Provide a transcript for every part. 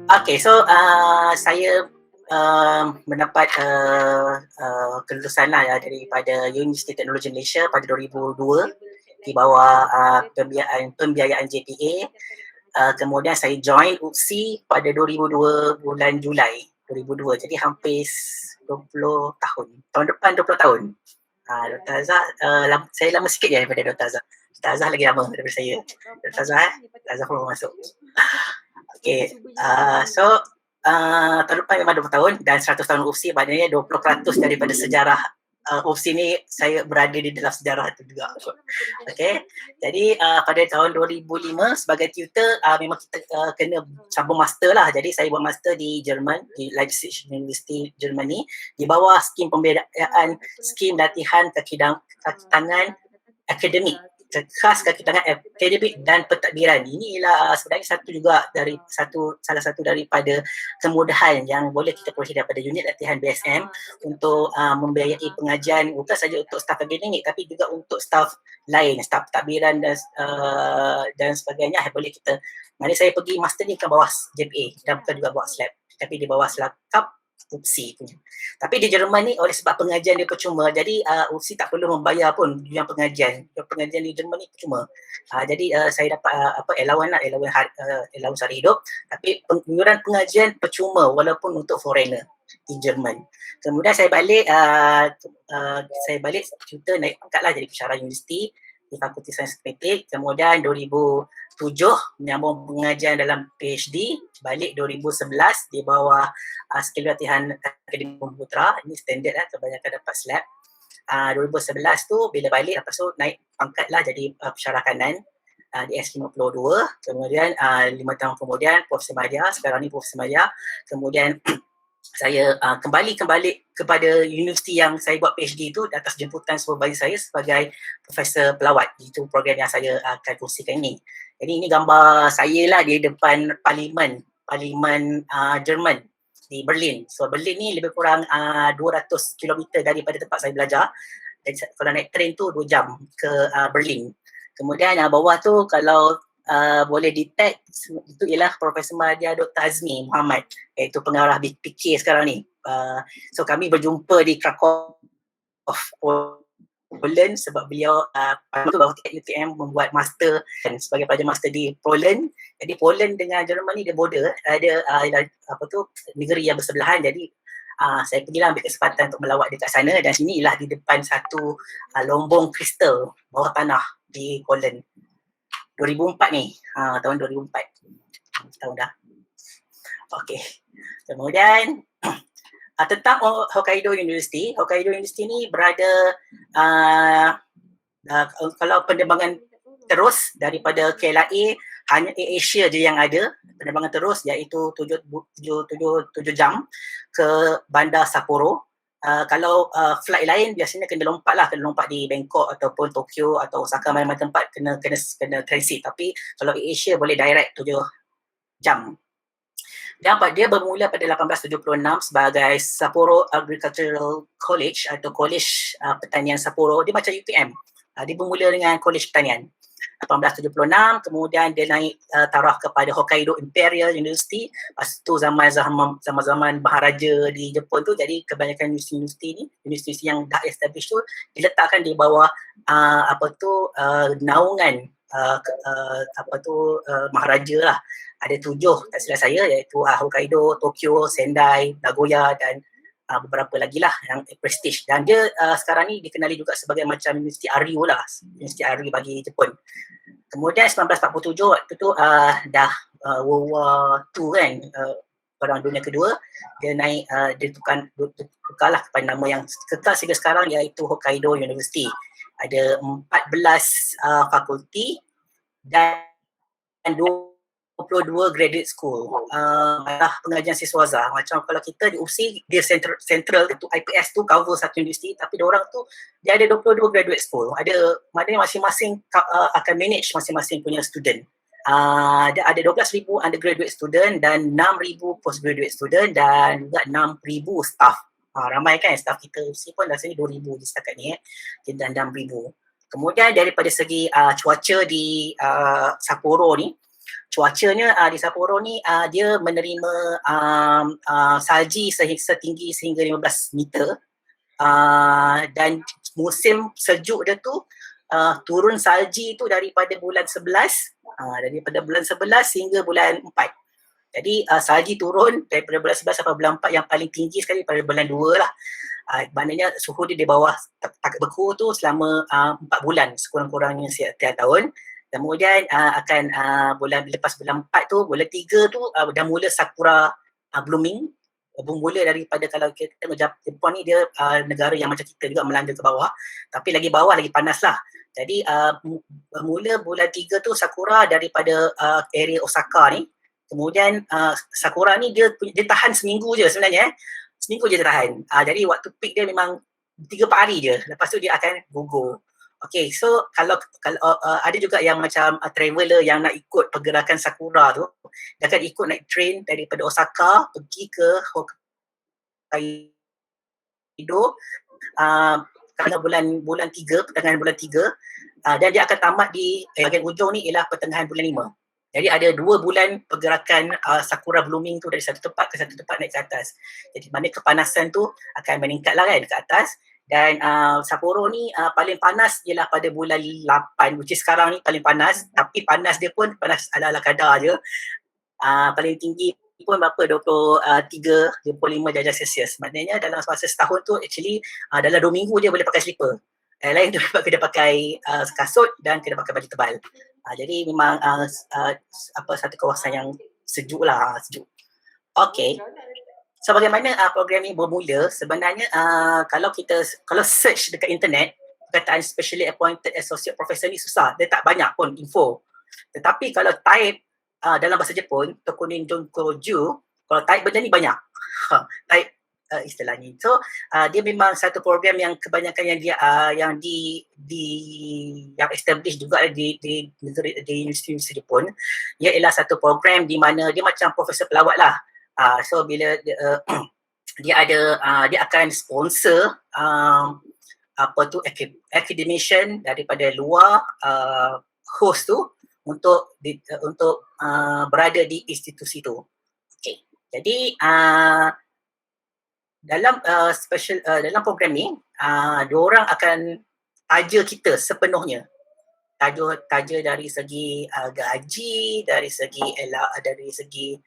Okay, so saya mendapat kelulusan lah daripada Universiti Teknologi Malaysia pada 2002 di bawah pembiayaan JPA. Kemudian saya join UPSI pada 2002 bulan Julai 2002. Jadi hampir 20 tahun. Tahun depan 20 tahun. Dr. Azhar, saya lama sikit je daripada Dr. Azhar. Dr. Azhar lagi lama daripada saya. Dr. Azhar, Dr. Azhar pun masuk. Okay, so tahun depan memang 20 tahun dan 100 tahun UPSI, maknanya 20% daripada sejarah UPSI ni saya berada di dalam sejarah itu juga. Okay, jadi pada tahun 2005 sebagai tutor memang kita kena sambung master lah. Jadi saya buat master di Jerman, di Leipzig University Germany, di bawah skim pembedaan skim latihan kaki tangan akademik, khas kaki tangan akademik dan pentadbiran. Ini ialah sebenarnya salah satu daripada kemudahan yang boleh kita peroleh daripada unit latihan BSM untuk membiayai pengajian bukan saja untuk staf akademik tapi juga untuk staf lain, staf pentadbiran dan sebagainya. Boleh kita, mana saya pergi master ni ke bawah JPA dan bukan juga bawah SLAB tapi di bawah selakap UPSI punya. Tapi di Jerman ni oleh sebab pengajian dia percuma, jadi UPSI tak perlu membayar pun yang pengajian. Pengajian di Jerman ni percuma. Jadi saya dapat allowance hari hidup, tapi iuran pengajian percuma walaupun untuk foreigner di Jerman. Kemudian saya balik tutor, naik pangkat lah jadi pensyarah universiti di Fakulti Sains Matematik. Kemudian 2007 menyambung pengajian dalam PhD, balik 2011 di bawah skill latihan akademik Putra. Ini standard lah, kebanyakan dapat SLAB. 2011 tu bila balik, lepas tu naik pangkat lah jadi pensyarah kanan di S52. Kemudian 5 tahun kemudian Profesor Madya, sekarang ni Profesor Madya. Kemudian saya kembali kepada universiti yang saya buat PhD itu atas jemputan supervisor saya sebagai profesor pelawat. Itu program yang saya akan kongsikan ini. Jadi ini gambar saya lah di depan parlimen Jerman di Berlin. So Berlin ni lebih kurang 200 km daripada tempat saya belajar. Jadi kalau naik train tu 2 jam ke Berlin. Kemudian bawah tu kalau boleh detect, itu ialah Profesor Madya Dr. Azmi Muhammad, iaitu pengarah PK sekarang ni. So kami berjumpa di Krakow, Poland, sebab beliau baru UTM membuat master dan sebagai pelajar master di Poland. Jadi Poland dengan Jerman ni dia border, ada negeri yang bersebelahan. Jadi saya pergilah ambil kesempatan untuk melawat dekat sana, dan sini ialah di depan satu lombong kristal bawah tanah di Poland. 2004 ni, tahun 2004. Tahun dah. Okey. Kemudian tentang Hokkaido University. Hokkaido University ni berada kalau penerbangan terus daripada KLIA hanya Asia je yang ada penerbangan terus, iaitu 7 jam ke bandar Sapporo. Kalau flight lain biasanya kena lompat di Bangkok ataupun Tokyo atau Osaka, mana-mana tempat kena transit. Tapi kalau Asia boleh direct 7 jam. Dan dia bermula pada 1876 sebagai Sapporo Agricultural College atau College Pertanian Sapporo. Dia macam UTM. Dia bermula dengan College Pertanian 1876, kemudian dia naik taraf kepada Hokkaido Imperial University. Lepas tu zaman Maharaja di Jepun tu, jadi kebanyakan universiti yang dah established tu diletakkan di bawah naungan Maharaja lah. Ada 7 tak silap saya, iaitu Hokkaido, Tokyo, Sendai, Nagoya dan beberapa lagi lah yang prestige. Dan dia sekarang ni dikenali juga sebagai macam Universiti Aryu lah, Universiti Aryu bagi Jepun. Kemudian 1947 waktu tu dah World War II kan, Perang Dunia Kedua, dia naik, dia tukarlah kepada nama yang kekal sehingga sekarang, iaitu Hokkaido University. Ada 14 fakulti dan 22 graduate school. Pengajian siswaza. Macam kalau kita di UPSI, dia central tu IPS tu cover satu universiti, tapi diorang tu dia ada 22 graduate school. Maknanya masing-masing akan manage masing-masing punya student. Ada 12,000 undergraduate student dan 6,000 postgraduate student dan juga 6,000 staff. Ramai kan staff kita UPSI pun rasanya 2,000 di setakat ni dan 6,000. Kemudian daripada segi cuaca di Sapporo ni, Cuacanya di Sapporo ni dia menerima salji setinggi sehingga 15 meter dan musim sejuk dia tu turun salji tu daripada bulan 11 hingga bulan 4. Jadi salji turun daripada bulan 11 sampai bulan 4, yang paling tinggi sekali pada bulan 2 lah. Maknanya suhu dia di bawah tak beku tu selama 4 bulan sekurang-kurangnya setiap tahun. Kemudian akan lepas bulan 4 tu, bulan 3 tu dah mula sakura blooming. Bermula daripada, kalau kita tengok Jepun ni dia negara yang macam kita juga, melanda ke bawah, tapi lagi bawah lagi panas lah. Jadi bermula bulan 3 tu sakura daripada area Osaka ni. Kemudian sakura ni dia tahan seminggu je sebenarnya. Seminggu je dia tahan. Jadi waktu peak dia memang 3-4 hari je. Lepas tu dia akan gugur. Okay, so kalau ada juga yang macam traveller yang nak ikut pergerakan sakura tu, dia akan ikut naik train daripada Osaka pergi ke Hokkaido kalau bulan 3, pertengahan bulan 3, dan dia akan tamat di bahagian ujung ni ialah pertengahan bulan 5. Jadi ada 2 bulan pergerakan sakura blooming tu dari satu tempat ke satu tempat naik ke atas. Jadi mana kepanasan tu akan meningkat lah kan ke atas. Dan Sapporo ni paling panas ialah pada bulan 8, which is sekarang ni paling panas. Tapi panas dia pun panas ala-ala kadar je. Paling tinggi pun berapa, 23, 25 darjah Celsius. Maknanya dalam masa setahun tu actually dalam 2 minggu je boleh pakai slipper. Lain tu kena pakai kasut dan kena pakai baju tebal. Jadi memang satu kawasan yang sejuk lah, sejuk. Okay. So bagaimana program ni bermula? Sebenarnya kalau search dekat internet, perkataan specially appointed associate professor ni susah. Dia tak banyak pun info. Tetapi kalau type dalam bahasa Jepun, Tokunin Jonkoju, kalau type benda ni banyak. Type istilahnya. So dia memang satu program yang kebanyakan yang dia yang yang establish juga di Universiti Jepun. Ia ialah satu program di mana dia macam profesor pelawat lah. So bila dia akan sponsor academician daripada luar host tu untuk berada di institusi tu. Okay. Jadi dalam program ni diorang akan taja kita sepenuhnya. Taja dari segi gaji, dari segi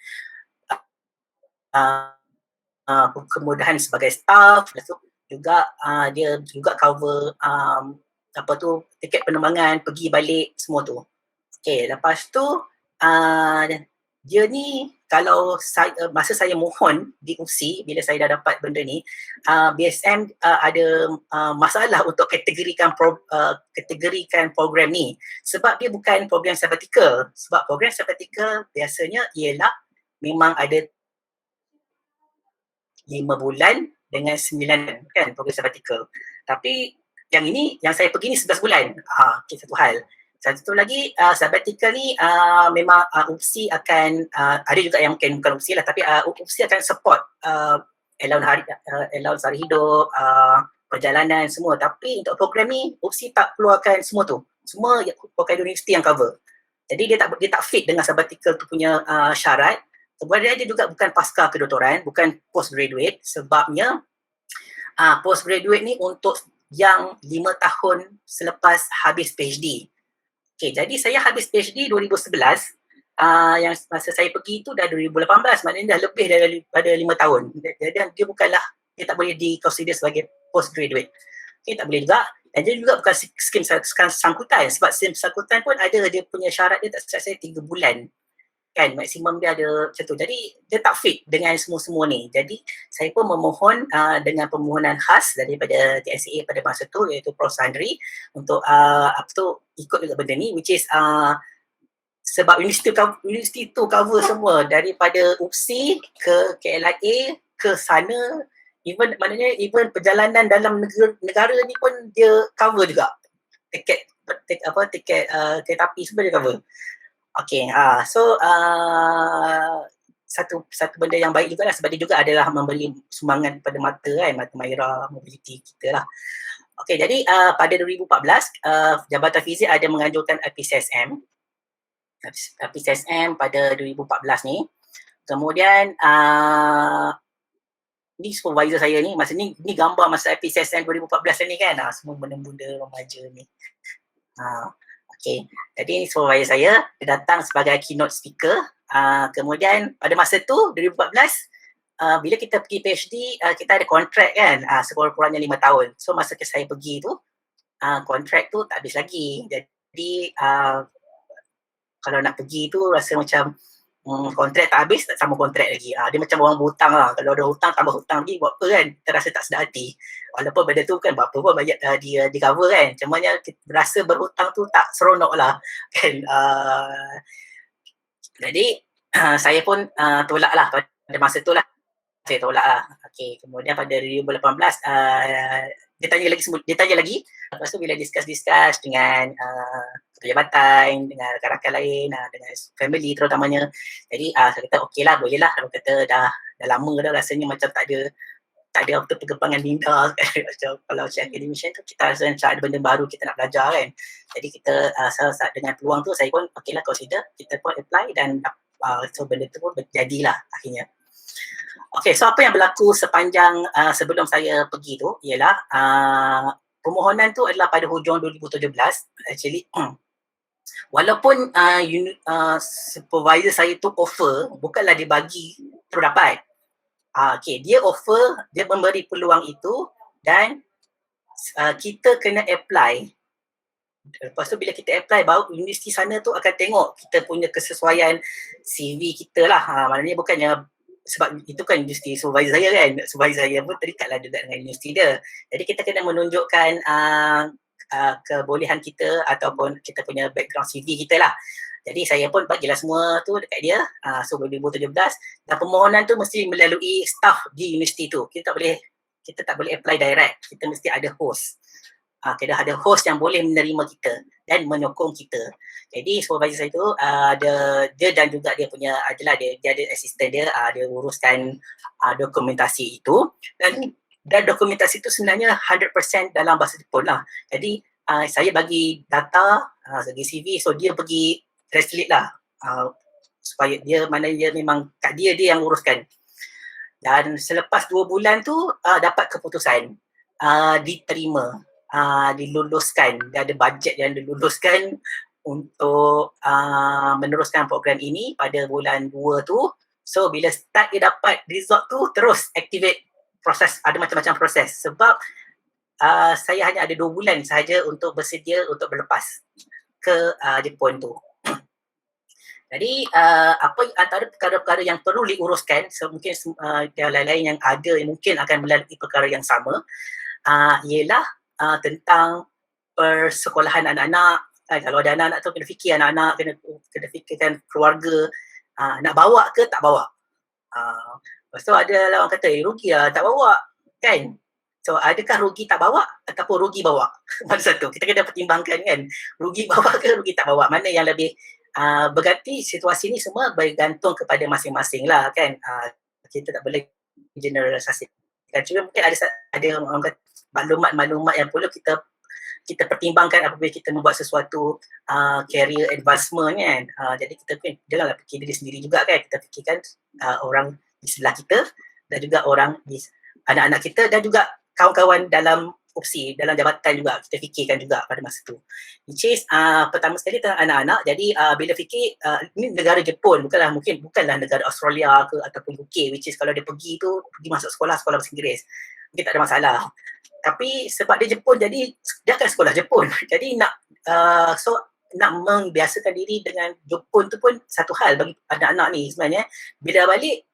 kemudahan sebagai staff, lepas tu juga dia juga cover tiket penerbangan, pergi balik semua tu. Okay, lepas tu dia ni kalau masa saya mohon di UPSI, bila saya dah dapat benda ni, BSM ada masalah untuk kategorikan program ni, sebab dia bukan program sabbatical. Sebab program sabbatical biasanya ialah memang ada 5 bulan dengan 9 kan program sabbatical. Tapi yang ini, yang saya pergi ni 11 bulan. Okay, satu hal. Satu lagi, sabbatical ni memang UPSI akan, ada juga yang bukan UPSI lah, tapi UPSI akan support allowance hari hidup, perjalanan semua. Tapi untuk program ni, UPSI tak keluarkan semua tu. Semua Hokkaido University yang cover. Jadi dia tak fit dengan sabbatical tu punya syarat. Sebenarnya dia juga bukan pasca kedoktoran, bukan postgraduate. Sebabnya postgraduate ni untuk yang 5 tahun selepas habis PhD. Okay, jadi saya habis PhD 2011, yang masa saya pergi tu dah 2018, maknanya dah lebih daripada 5 tahun. Jadi dia tak boleh di-consider sebagai postgraduate. Okay, tak boleh juga. Dan dia juga bukan skim sangkutan, sebab skim sangkutan pun ada dia punya syarat dia, tak silap saya 3 bulan. Kan, maksimum dia ada macam tu. Jadi dia tak fit dengan semua-semua ni. Jadi saya pun memohon dengan permohonan khas daripada TNCA pada masa tu, iaitu Prof. Sandri, untuk ikut juga benda ni, which is sebab universiti tu cover semua, daripada UPSI ke KLIA ke sana, even perjalanan dalam negara ni pun dia cover juga. Tiket kereta api semua dia cover. Okay, so satu benda yang baik juga lah, sebab dia juga adalah memberi sumbangan pada mata Mahira Mobility kita lah. Okay, jadi pada 2014 Jabatan Fizik ada menganjurkan IPCSM PCSM pada 2014 ni. Kemudian ni supervisor saya ni, masa ni gambar masa PCSM 2014 ni kan, semua benda-benda remaja ni. Okay, jadi ni supervisor saya, dia datang sebagai keynote speaker. Kemudian pada masa tu 2014, bila kita pergi PhD, kita ada kontrak kan, sekurang-kurangnya 5 tahun. So masa saya pergi tu, kontrak tu tak habis lagi. Jadi kalau nak pergi tu rasa macam kontrak tak habis, tak sama kontrak lagi. Dia macam orang berhutang lah. Kalau ada hutang, tambah hutang lagi, buat apa kan? Kita rasa tak sedar hati. Walaupun benda tu kan, berapa pun banyak di cover kan. Cumanya rasa berhutang tu tak seronok lah. Kan? Jadi, saya pun tolak lah pada masa tu lah. Saya tolak lah. Okay, kemudian pada 2018, dia tanya lagi. Lepas tu bila discuss dengan jabatan, dengan rakan-rakan lain, dengan family terutamanya. Jadi saya kata okey lah, boleh lah. Kalau kata dah lama dah rasanya macam tak ada apa perkembangan minda. Macam kalau macam academician tu kita rasa macam ada benda baru kita nak belajar kan. Jadi kita saat dengan peluang tu saya pun okey lah consider, kita pun apply dan so benda tu pun jadilah akhirnya. Okay, so apa yang berlaku sepanjang sebelum saya pergi tu ialah permohonan tu adalah pada hujung 2017 actually. Walaupun supervisor saya tu offer, bukanlah dia bagi terus dapat. Okay, dia offer, dia memberi peluang itu dan kita kena apply. Lepas tu bila kita apply, baru universiti sana tu akan tengok kita punya kesesuaian CV kita lah. Maknanya bukannya sebab itu kan universiti supervisor saya kan, supervisor saya pun terikatlah juga dengan universiti dia. Jadi kita kena menunjukkan kebolehan kita ataupun kita punya background CV kita lah. Jadi saya pun bagilah semua tu dekat dia. So 2017 dan permohonan tu mesti melalui staff di universiti tu. Kita tak boleh apply direct. Kita mesti ada host. Kita ada host yang boleh menerima kita dan menyokong kita. Jadi supervisor saya tu dia dan juga dia punya dia ada assistant dia, dia uruskan dokumentasi itu dan dokumentasi itu sebenarnya 100% dalam bahasa Jepun lah. Jadi saya bagi data, bagi CV, so dia pergi translate lah supaya dia memang kat dia yang uruskan. Dan selepas 2 bulan tu dapat keputusan, diterima, diluluskan, dia ada bajet yang diluluskan untuk meneruskan program ini pada bulan 2 tu. So bila start dia dapat result tu, terus activate proses, ada macam-macam proses sebab saya hanya ada 2 bulan sahaja untuk bersedia untuk berlepas ke Jepun tu. Jadi apa antara perkara-perkara yang perlu diuruskan, so mungkin yang lain-lain yang ada yang mungkin akan melalui perkara yang sama, ialah tentang persekolahan anak-anak. Kalau ada anak-anak tu kena fikir anak-anak, kena fikirkan keluarga, nak bawa ke tak bawa. Lepas tu ada lah orang kata, rugi lah tak bawa kan. So adakah rugi tak bawa ataupun rugi bawa? Mana satu? Kita kena pertimbangkan kan, rugi bawa ke rugi tak bawa, mana yang lebih berganti. Situasi ni semua bergantung kepada masing-masing lah kan. Kita tak boleh generalisasikan. Cuma mungkin ada orang kata maklumat-maklumat yang perlu kita pertimbangkan apabila kita membuat sesuatu career advancement kan. Jadi kita janganlah fikir diri sendiri juga kan, kita fikirkan orang di sebelah kita dan juga orang di anak-anak kita dan juga kawan-kawan dalam opsi, dalam jabatan juga kita fikirkan juga pada masa tu. Which is pertama sekali tentang anak-anak. Jadi bila fikir ini negara Jepun, bukanlah negara Australia ke ataupun UK, which is kalau dia pergi masuk sekolah bahasa Inggeris, mungkin tak ada masalah. Tapi sebab dia Jepun, jadi dia akan sekolah Jepun. Jadi nak membiasakan diri dengan Jepun tu pun satu hal bagi anak-anak ni sebenarnya. Bila balik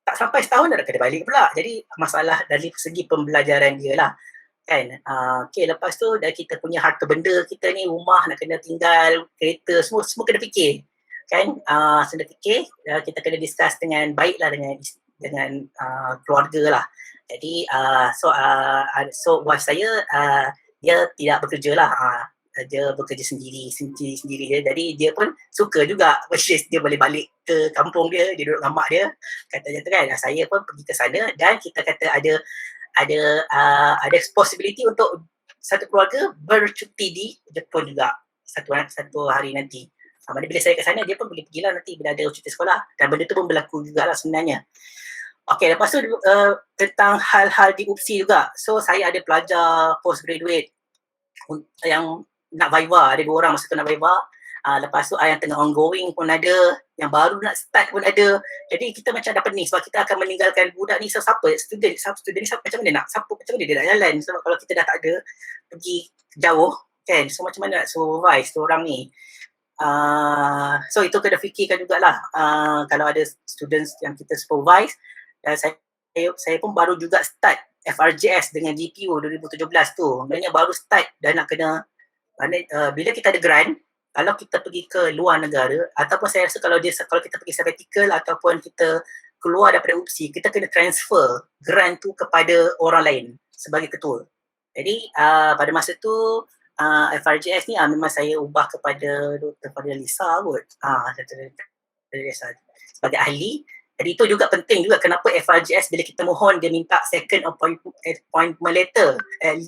tak sampai setahun dah kena balik pula. Jadi masalah dari segi pembelajaran dia lah kan. Okay, lepas tu dah kita punya harta benda kita ni, rumah nak kena tinggal, kereta, semua kena fikir kan. Kena fikir, kita kena discuss dengan baik lah dengan keluarga lah. Jadi so wife saya dia tidak bekerja lah, dia bekerja sendiri dia. Jadi dia pun suka juga, dia boleh balik ke kampung dia duduk dengan mak dia, katanya tu kan. Saya pun pergi ke sana dan kita kata ada possibility untuk satu keluarga bercuti di Jepun juga satu hari nanti. Mana bila saya kat sana, dia pun boleh pergilah nanti bila ada cuti sekolah. Dan benda tu pun berlaku jugalah sebenarnya. Okay, lepas tu tentang hal-hal di UPSI juga. So, saya ada pelajar postgraduate yang nak viva, ada 2 orang masa tu nak viva. Lepas tu yang tengah ongoing pun ada, yang baru nak start pun ada. Jadi kita macam dah pening sebab kita akan meninggalkan budak ni. So siapa? Student ni macam mana nak? Macam mana dia nak jalan? Sebab kalau kita dah tak ada pergi jauh kan. So macam mana nak supervise tu orang ni? So itu kena fikirkan jugalah. Kalau ada students yang kita supervise, dan saya pun baru juga start FRJS dengan GPU 2017 tu. Sebenarnya baru start dan nak kena bila kita ada grant, kalau kita pergi ke luar negara ataupun saya rasa kalau kita pergi sabbatical ataupun kita keluar daripada UPSI, kita kena transfer grant tu kepada orang lain sebagai ketua. Jadi pada masa tu FRJS ni memang saya ubah kepada Dr. Fadila Lisa kot. Sebagai ahli. Jadi itu juga penting juga kenapa FRJS bila kita mohon dia minta second appointment letter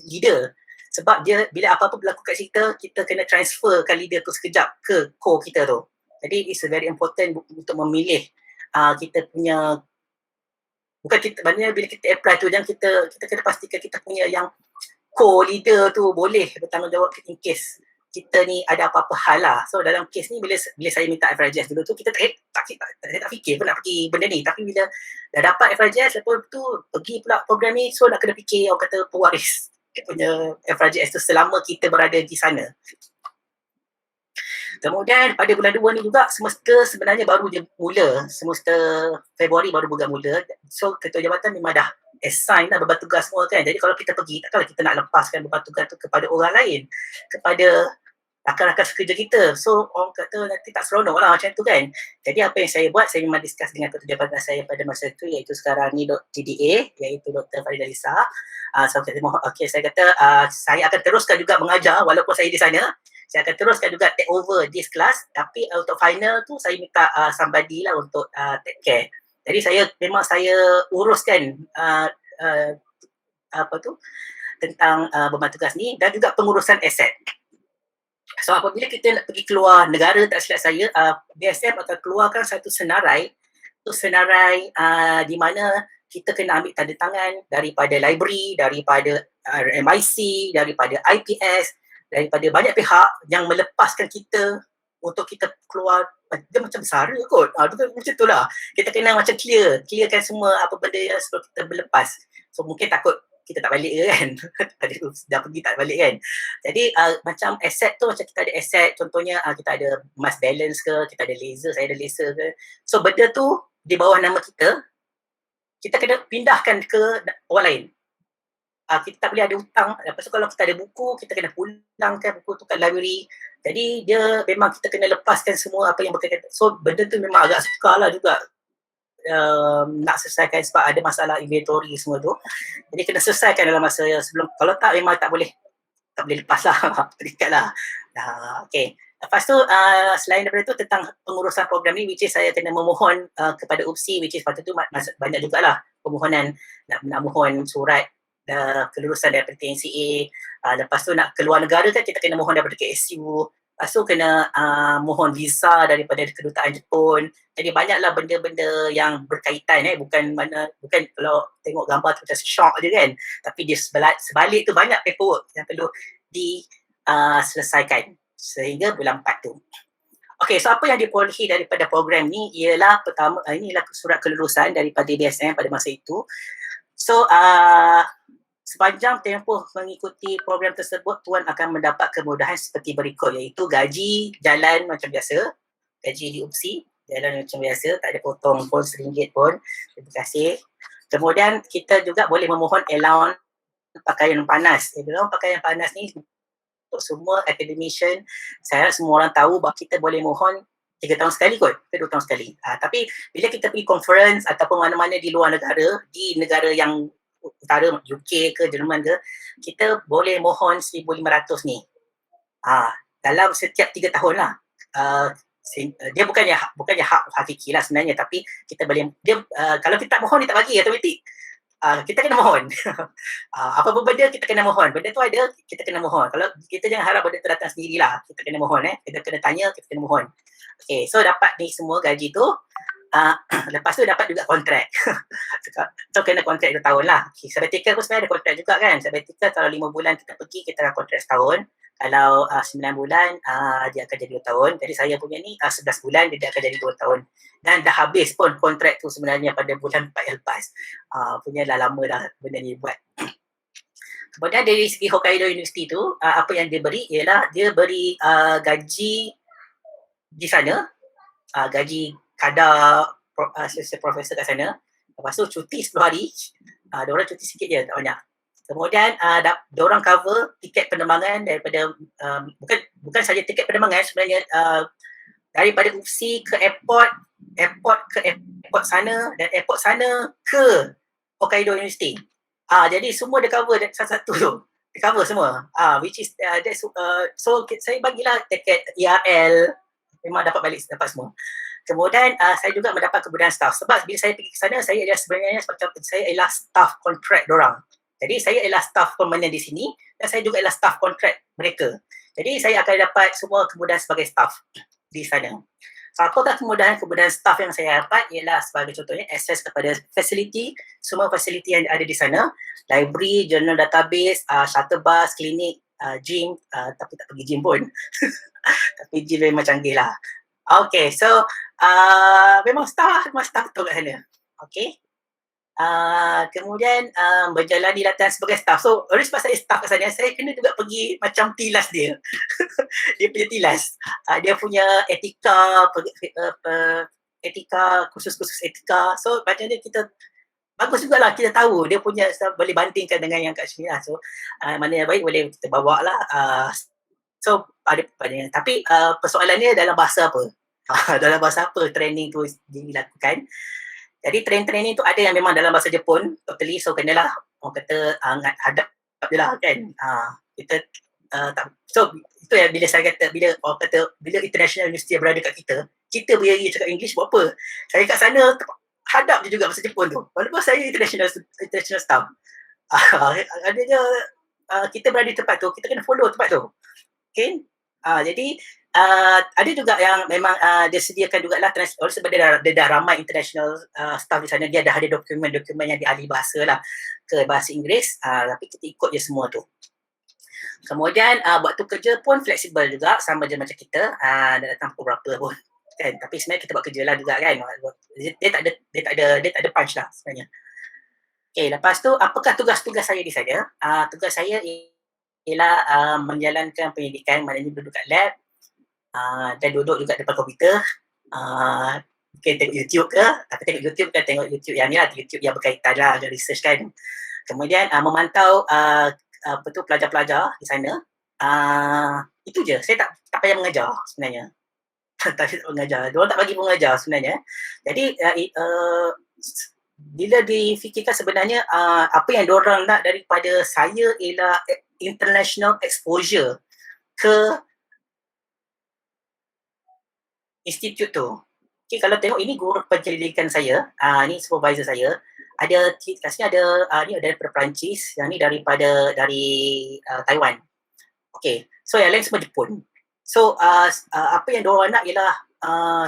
leader. Sebab dia bila apa-apa berlaku kat kita kena transferkan leader tu sekejap ke core kita tu. Jadi it's very important untuk memilih kita punya, bukan kita, maknanya bila kita apply tu jangan kita kena pastikan kita punya yang core leader tu boleh bertanggungjawab in case kita ni ada apa-apa hal lah. So dalam kes ni bila saya minta FRJS dulu tu kita tak fikir pun nak pergi benda ni. Tapi bila dah dapat FRJS lepas tu pergi pula program ni, so nak kena fikir orang kata pewaris punya FRJS tu selama kita berada di sana. Kemudian pada bulan 2 ni juga semester sebenarnya baru je mula. Semester Februari baru juga mula. So ketua jabatan memang dah assign dah beban tugas semua kan. Jadi kalau kita pergi, takkanlah kita nak lepaskan beban tugas tu kepada orang lain, kepada rakan-rakan sekerja kita. So orang kata nanti tak seronok lah macam tu kan. Jadi apa yang saya buat, saya memang discuss dengan ketua jabatan saya pada masa tu, iaitu sekarang ni TDA, iaitu Dr. Fadila Lisa. So saya kata saya akan teruskan juga mengajar walaupun saya di sana. Saya akan teruskan juga take over this class, tapi untuk final tu saya minta somebody lah untuk take care. Jadi memang saya uruskan tentang beban tugas ni dan juga pengurusan aset. So apabila kita nak pergi keluar negara, tak silap saya, BSM akan keluarkan satu senarai, di mana kita kena ambil tanda tangan daripada library, daripada MIC, daripada IPS, daripada banyak pihak yang melepaskan kita untuk kita keluar. Dia macam besar kot. Macam tu lah. Kita kena macam clearkan semua apa benda yang sebelum kita berlepas. So mungkin takut kita tak balik ke kan. Dah pergi tak balik kan. Jadi macam aset tu, macam kita ada aset, contohnya kita ada mass balance ke, kita ada laser, saya ada laser ke. So benda tu di bawah nama kita kena pindahkan ke orang lain. Kita tak boleh ada hutang. Lepas tu kalau kita ada buku, kita kena pulangkan buku tu kat library. Jadi dia memang kita kena lepaskan semua apa yang berkaitan. So benda tu memang agak sukar lah juga nak selesaikan sebab ada masalah inventory semua tu. Jadi kena selesaikan dalam masa sebelum. Kalau tak memang tak boleh lepas lah. Terikat lah. Okay. Lepas tu selain daripada tu tentang pengurusan program ni, which is saya kena memohon kepada UPSI, which is pada tu banyak jugalah permohonan, nak mohon surat kelulusan daripada TNCA. Lepas tu nak keluar negara kan kita kena mohon daripada KSU. Lepas tu kena mohon visa daripada kedutaan Jepun. Jadi banyaklah benda-benda yang berkaitan bukan kalau tengok gambar tu macam shock je kan. Tapi dia sebalik tu banyak paperwork yang perlu diselesaikan sehingga bulan 4 tu. Okay, so apa yang diperolehi daripada program ni ialah pertama, inilah surat kelulusan daripada BSM pada masa itu. So sepanjang tempoh mengikuti program tersebut, tuan akan mendapat kemudahan seperti berikut, iaitu gaji jalan macam biasa, gaji di UPSI jalan macam biasa, tak ada potong pun RM1 pun, terima kasih. Kemudian kita juga boleh memohon allowance pakaian panas. Dalam pakaian panas ni untuk semua academician, saya harap semua orang tahu bahawa kita boleh mohon 3 tahun sekali kot, ke 2 tahun sekali. Tapi bila kita pergi conference ataupun mana-mana di luar negara, di negara yang utara, UK ke Jerman ke, kita boleh mohon 1,500 ni. Dalam setiap 3 tahun lah. Dia bukannya hak hakiki lah sebenarnya, tapi kita boleh, dia kalau kita tak mohon dia tak bagi automatik. kita kena mohon. Apa-apa benda kita kena mohon. Benda tu ada, kita kena mohon. Kalau kita jangan harap benda tu datang sendirilah. Kita kena mohon. Kita kena tanya, kita kena mohon. Okay, so dapat ni semua gaji tu. Lepas tu dapat juga kontrak. So kena kontrak 2 tahun lah. Okay, sabbatical pun sebenarnya ada kontrak juga kan. Sabbatical kalau 5 bulan kita pergi, kita ada kontrak setahun. Kalau 9 bulan, dia akan jadi 2 tahun. Jadi saya punya ni 11 bulan, dia akan jadi 2 tahun. Dan dah habis pun kontrak tu sebenarnya pada bulan 4 yang lepas. Punya dah lama dah benda ni buat. Kemudian dari segi Hokkaido University tu, apa yang dia beri ialah dia beri gaji di sana, gaji kadar associate professor kat sana. Lepas tu cuti 10 hari, diorang cuti sikit je, tak banyak. Kemudian diorang cover tiket penerbangan daripada bukan saja tiket penerbangan sebenarnya, daripada UFSI ke airport ke airport sana, dan airport sana ke Hokkaido University. Jadi semua dia cover satu-satu tu. Dia cover semua. Which is so saya bagilah tiket ERL, memang dapat balik, dapat semua. Kemudian saya juga mendapat kemudahan staff. Sebab bila saya pergi ke sana, saya adalah sebenarnya macam saya adalah staff kontrak dorang. Jadi saya adalah staff permanent di sini dan saya juga adalah staff kontrak mereka. Jadi saya akan dapat semua kemudahan sebagai staff di sana. So, apakah kemudahan staff yang saya dapat ialah sebagai contohnya akses kepada fasiliti, semua fasiliti yang ada di sana, library, journal database, shuttle bus, klinik, gym, tapi tak pergi gym pun. Tapi gym memang canggih lah. Okay, so memang staff tu kat sana. Okay. Kemudian berjalani latihan sebagai staff. So, oleh sebab saya staff kat sana, saya kena juga pergi macam tilas dia. Dia punya tilas. Dia punya etika, etika, kursus-kursus etika. So, macam ni kita bagus jugalah kita tahu dia punya, boleh bandingkan dengan yang kat sini lah. So, mana yang baik boleh kita bawa lah. So, ada perbandingan. Tapi persoalannya dalam bahasa apa? Dalam bahasa apa training tu dilakukan. Jadi training tu ada yang memang dalam bahasa Jepun totally, so kenalah orang kata hadap je lah kan. Kita tak, so itu yang bila saya kata, bila orang kata bila international university berada kat kita boleh cakap English buat apa. Saya kat sana hadap je juga bahasa Jepun tu. Walaupun saya international staff. Adanya kita berada di tempat tu, kita kena follow tempat tu. Okay. Jadi ada juga yang memang dia sediakan jugalah sebab dia dah ramai international staff di sana, dia dah ada dokumen-dokumen yang di ahli bahasa lah ke bahasa Inggeris, tapi kita ikut je semua tu. Kemudian waktu kerja pun fleksibel juga, sama je macam kita, dah datang pukul berapa pun kan, tapi sebenarnya kita buat kerja lah juga kan. Dia tak ada punch lah sebenarnya. Okay, lepas tu apakah tugas-tugas saya di sana? Tugas saya ialah menjalankan pendidikan, maknanya duduk kat lab, dan duduk juga depan komputer, mungkin tengok YouTube ke, tapi tengok YouTube kan, tengok YouTube yang ni lah, YouTube yang berkaitan lah dengan research kan. Kemudian memantau pelajar-pelajar di sana. Itu je, saya tak payah mengajar sebenarnya. Tak mengajar, diorang tak bagi mengajar sebenarnya. Jadi bila difikirkan sebenarnya apa yang diorang nak daripada saya ialah international exposure ke institut tu. Okay, kalau tengok ini guru penyelidikan saya, ni supervisor saya. Ada kat sini ada ni daripada Perancis, yang ni dari Taiwan. Okay, so yang lain semua Jepun. So apa yang diorang nak ialah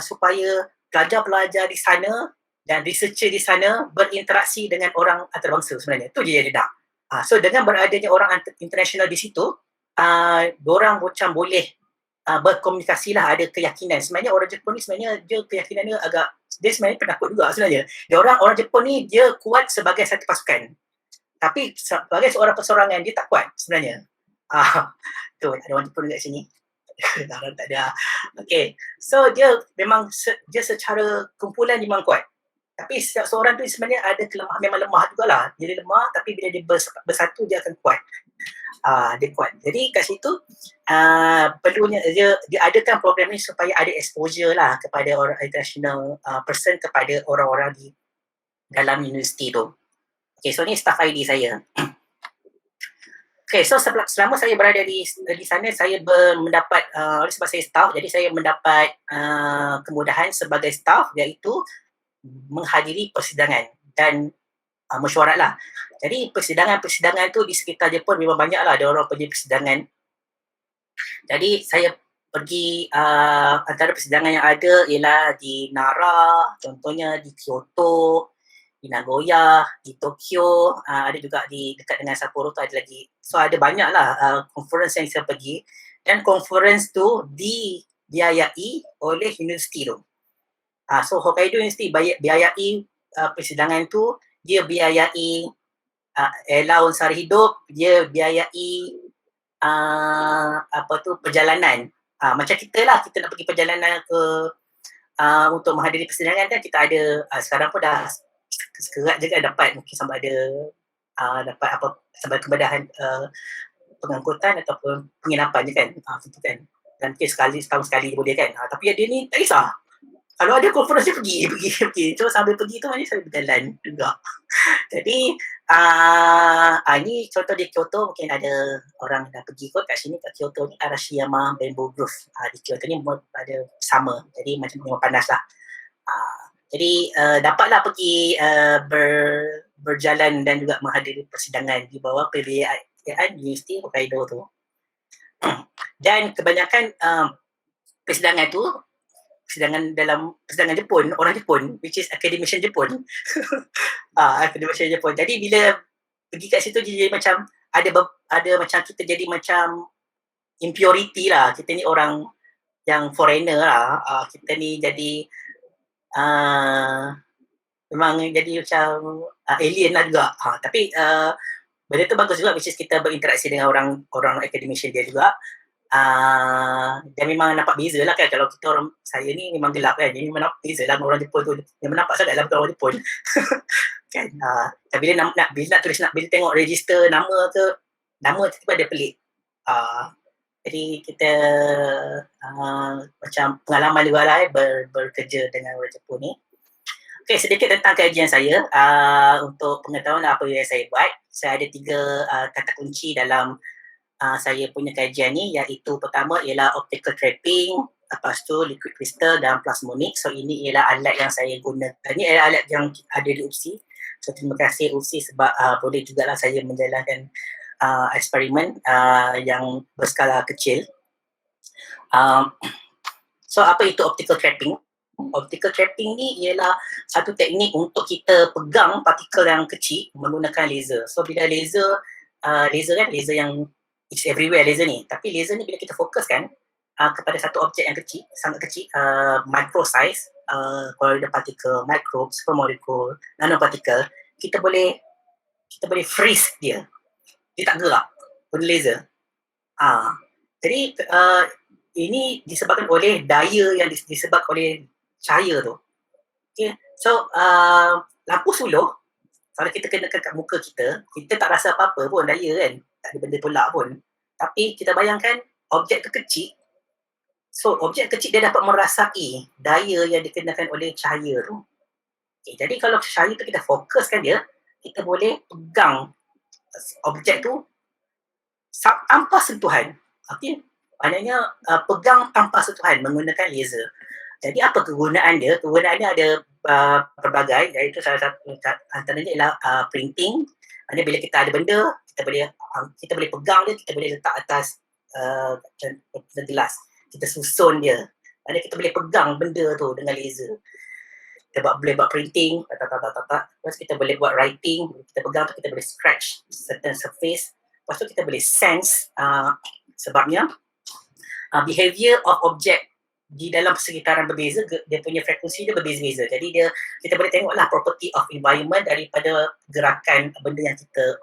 supaya pelajar-pelajar di sana dan researcher di sana berinteraksi dengan orang antarabangsa sebenarnya. Itu je yang dia nak. So dengan beradanya orang international di situ, diorang macam boleh berkomunikasi lah, ada keyakinan. Sebenarnya orang Jepun ni sebenarnya dia keyakinannya agak, dia sebenarnya penakut juga sebenarnya. Orang Jepun ni dia kuat sebagai satu pasukan, tapi sebagai seorang persorangan dia tak kuat sebenarnya. Tu ada orang Jepun dekat sini. Tak ada. Okay, so dia memang dia secara kumpulan memang kuat, tapi seorang tu sebenarnya ada kelemahan, memang lemah jugalah. Dia lemah, tapi bila dia bersatu dia akan kuat. Dia kuat. Jadi kat situ perlunya dia adakan program ni supaya ada exposure lah kepada orang international person, kepada orang-orang di dalam universiti tu. Okay, so ni staff ID saya. Okay, so selama saya berada di sana, saya mendapat oleh sebab saya staff, jadi saya mendapat kemudahan sebagai staff, iaitu menghadiri persidangan dan mesyuarat lah. Jadi persidangan-persidangan tu di sekitar Jepun memang banyak lah ada orang pergi persidangan. Jadi saya pergi antara persidangan yang ada ialah di Nara, contohnya di Kyoto, di Nagoya, di Tokyo, ada juga di dekat dengan Sapporo tu ada lagi. So ada banyak lah conference yang saya pergi dan conference tu dibiayai oleh universiti tu. So Hokkaido University biayai persidangan tu, dia biayai allowance hari hidup, dia biayai perjalanan. Macam kita lah, kita nak pergi perjalanan ke untuk menghadiri persidangan kan kita ada sekarang pun dah sekerat je kan dapat mungkin sama ada dapat apa sama kemudahan pengangkutan ataupun penginapan je kan. Gitu kan. Dan mungkin setahun sekali boleh kan. Tapi dia ni tak kisah. Kalau ada conference dia pergi. So sambil pergi tu maknanya saya berjalan juga. Jadi ini contoh di Kyoto mungkin ada orang dah pergi kot kat sini kat Kyoto ni Arashiyama Bamboo Grove. Di Kyoto ni ada sama. Jadi macam memang panas lah. Jadi dapatlah pergi berjalan dan juga menghadiri persidangan di bawah pembiayaan Universiti Hokkaido tu. Dan kebanyakan persidangan tu persidangan Jepun, orang Jepun, which is academician Jepun. Academician Jepun. Jadi bila pergi kat situ jadi macam ada macam kita jadi macam impurity lah. Kita ni orang yang foreigner lah. Kita ni jadi memang jadi macam alien lah juga. Tapi benda tu bagus juga which is kita berinteraksi dengan orang academician dia juga. Dan memang nampak beza lah kan kalau kita orang saya ni memang gelap kan jadi memang nampak beza lah orang Jepun tu memang nampak sangat lah bukan orang Jepun kan. Dan bila nak tulis bila tengok register nama tiba-tiba ada pelik. Jadi kita macam pengalaman juga lah bekerja dengan orang Jepun ni. Okay, sedikit tentang kajian saya untuk pengetahuan apa yang saya buat. Saya ada 3 kata kunci dalam saya punya kajian ni iaitu pertama ialah optical trapping, lepas tu liquid crystal dan plasmonic. So ini ialah alat yang saya gunakan. Ini ialah alat yang ada di UPSI. So terima kasih UPSI sebab boleh jugalah saya menjalankan eksperimen yang berskala kecil. So apa itu optical trapping? Optical trapping ni ialah satu teknik untuk kita pegang partikel yang kecil menggunakan laser. So bila laser kan laser yang it's everywhere laser ni. Tapi laser ni bila kita fokuskan kepada satu objek yang kecil, sangat kecil, micro size, colloidal particle, microbe, supermolecule, nanoparticle, kita boleh freeze dia. Dia tak gerak guna laser. Jadi ini disebabkan oleh daya yang disebabkan oleh cahaya tu. Okay. So lampu suluh kalau kita kenakan kat muka kita tak rasa apa-apa pun daya kan. Tak ada benda tolak pun. Tapi kita bayangkan objek tu kecil. So objek kecil dia dapat merasai daya yang dikenakan oleh cahaya tu. Okay, jadi kalau cahaya tu kita fokuskan dia, kita boleh pegang objek tu tanpa sentuhan. Okay? Maknanya pegang tanpa sentuhan menggunakan laser. Jadi apa kegunaan dia? Kegunaan dia ada pelbagai, iaitu salah satu antaranya ialah printing. Maksudnya bila kita ada benda, kita boleh pegang dia, kita boleh letak atas gelas. Kita susun dia. Maksudnya kita boleh pegang benda tu dengan laser. Kita boleh buat printing, terus kita boleh buat writing, kita pegang tu kita boleh scratch certain surface. Lepas tu kita boleh sense sebabnya behavior of object di dalam persekitaran berbeza, dia punya frekuensi dia berbeza-beza. Jadi kita boleh tengoklah property of environment daripada gerakan benda yang kita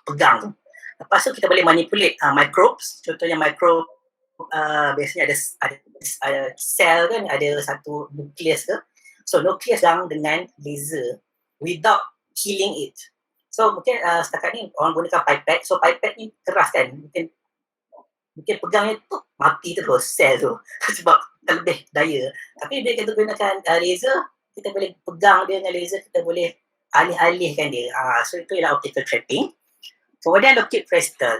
pegang. Lepas tu kita boleh manipulate microbes. Contohnya microbe biasanya ada sel kan, ada satu nukleus ke. So nukleus dengan laser without killing it. So mungkin setakat ni orang gunakan pipette. So pipette ni keras kan, mungkin pegangnya tu mati terus sel tu sebab terlebih daya. Tapi bila kita gunakan laser, kita boleh pegang dia dengan laser, kita boleh alih-alihkan dia. So itu ialah optical trapping. Kemudian liquid crystal.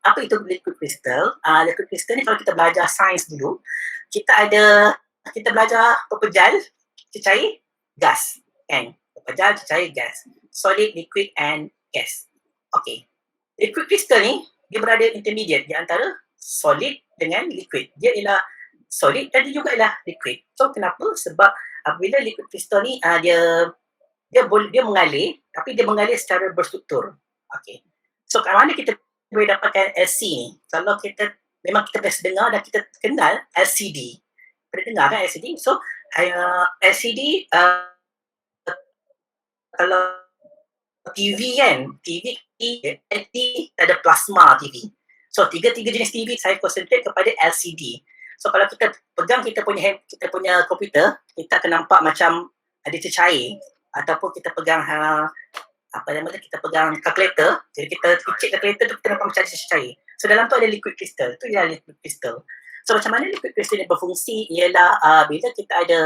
Apa itu liquid crystal? Liquid crystal ni kalau kita belajar sains dulu, kita belajar pepejal, cecair, gas kan. Pejal, cecair, gas. Solid, liquid and gas. Okay. Liquid crystal ni, dia berada intermediate di antara solid dengan liquid. Dia ialah solid dan dia juga ialah liquid. So kenapa? Sebab apabila liquid crystal ni dia mengalir, tapi dia mengalir secara berstruktur. Okay. So kat mana kita boleh dapatkan LC ni? Kalau memang kita biasa dengar dan kita kenal LCD. Pernah dengar kan LCD? So LCD kalau TV kan, TV ada plasma TV. So tiga-tiga jenis TV saya concentrate kepada LCD. So kalau kita pegang kita punya komputer, kita akan nampak macam ada cecair, ataupun kita pegang kita pegang calculator, jadi kita cek calculator tu kita nampak macam ada cecair. So dalam tu ada liquid crystal, tu ialah liquid crystal. So macam mana liquid crystal ni berfungsi ialah bila kita ada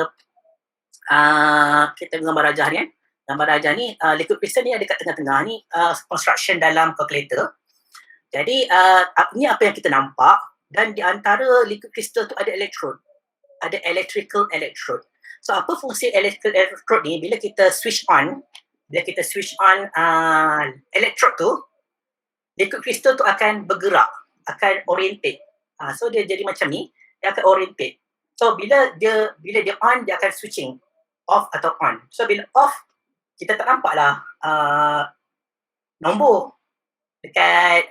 kita gambar rajah ni kan. Gambar rajah ni liquid crystal ni ada kat tengah-tengah ni construction dalam calculator. Jadi ni apa yang kita nampak, dan di antara liquid crystal tu ada electrode. Ada electrical electrode. So apa fungsi electrical electrode ni? Bila kita switch on electrode tu, liquid crystal tu akan bergerak, akan orientate. So dia jadi macam ni, dia akan orientate. So bila dia on, dia akan switching off atau on. So bila off, kita tak nampak lah nombor dekat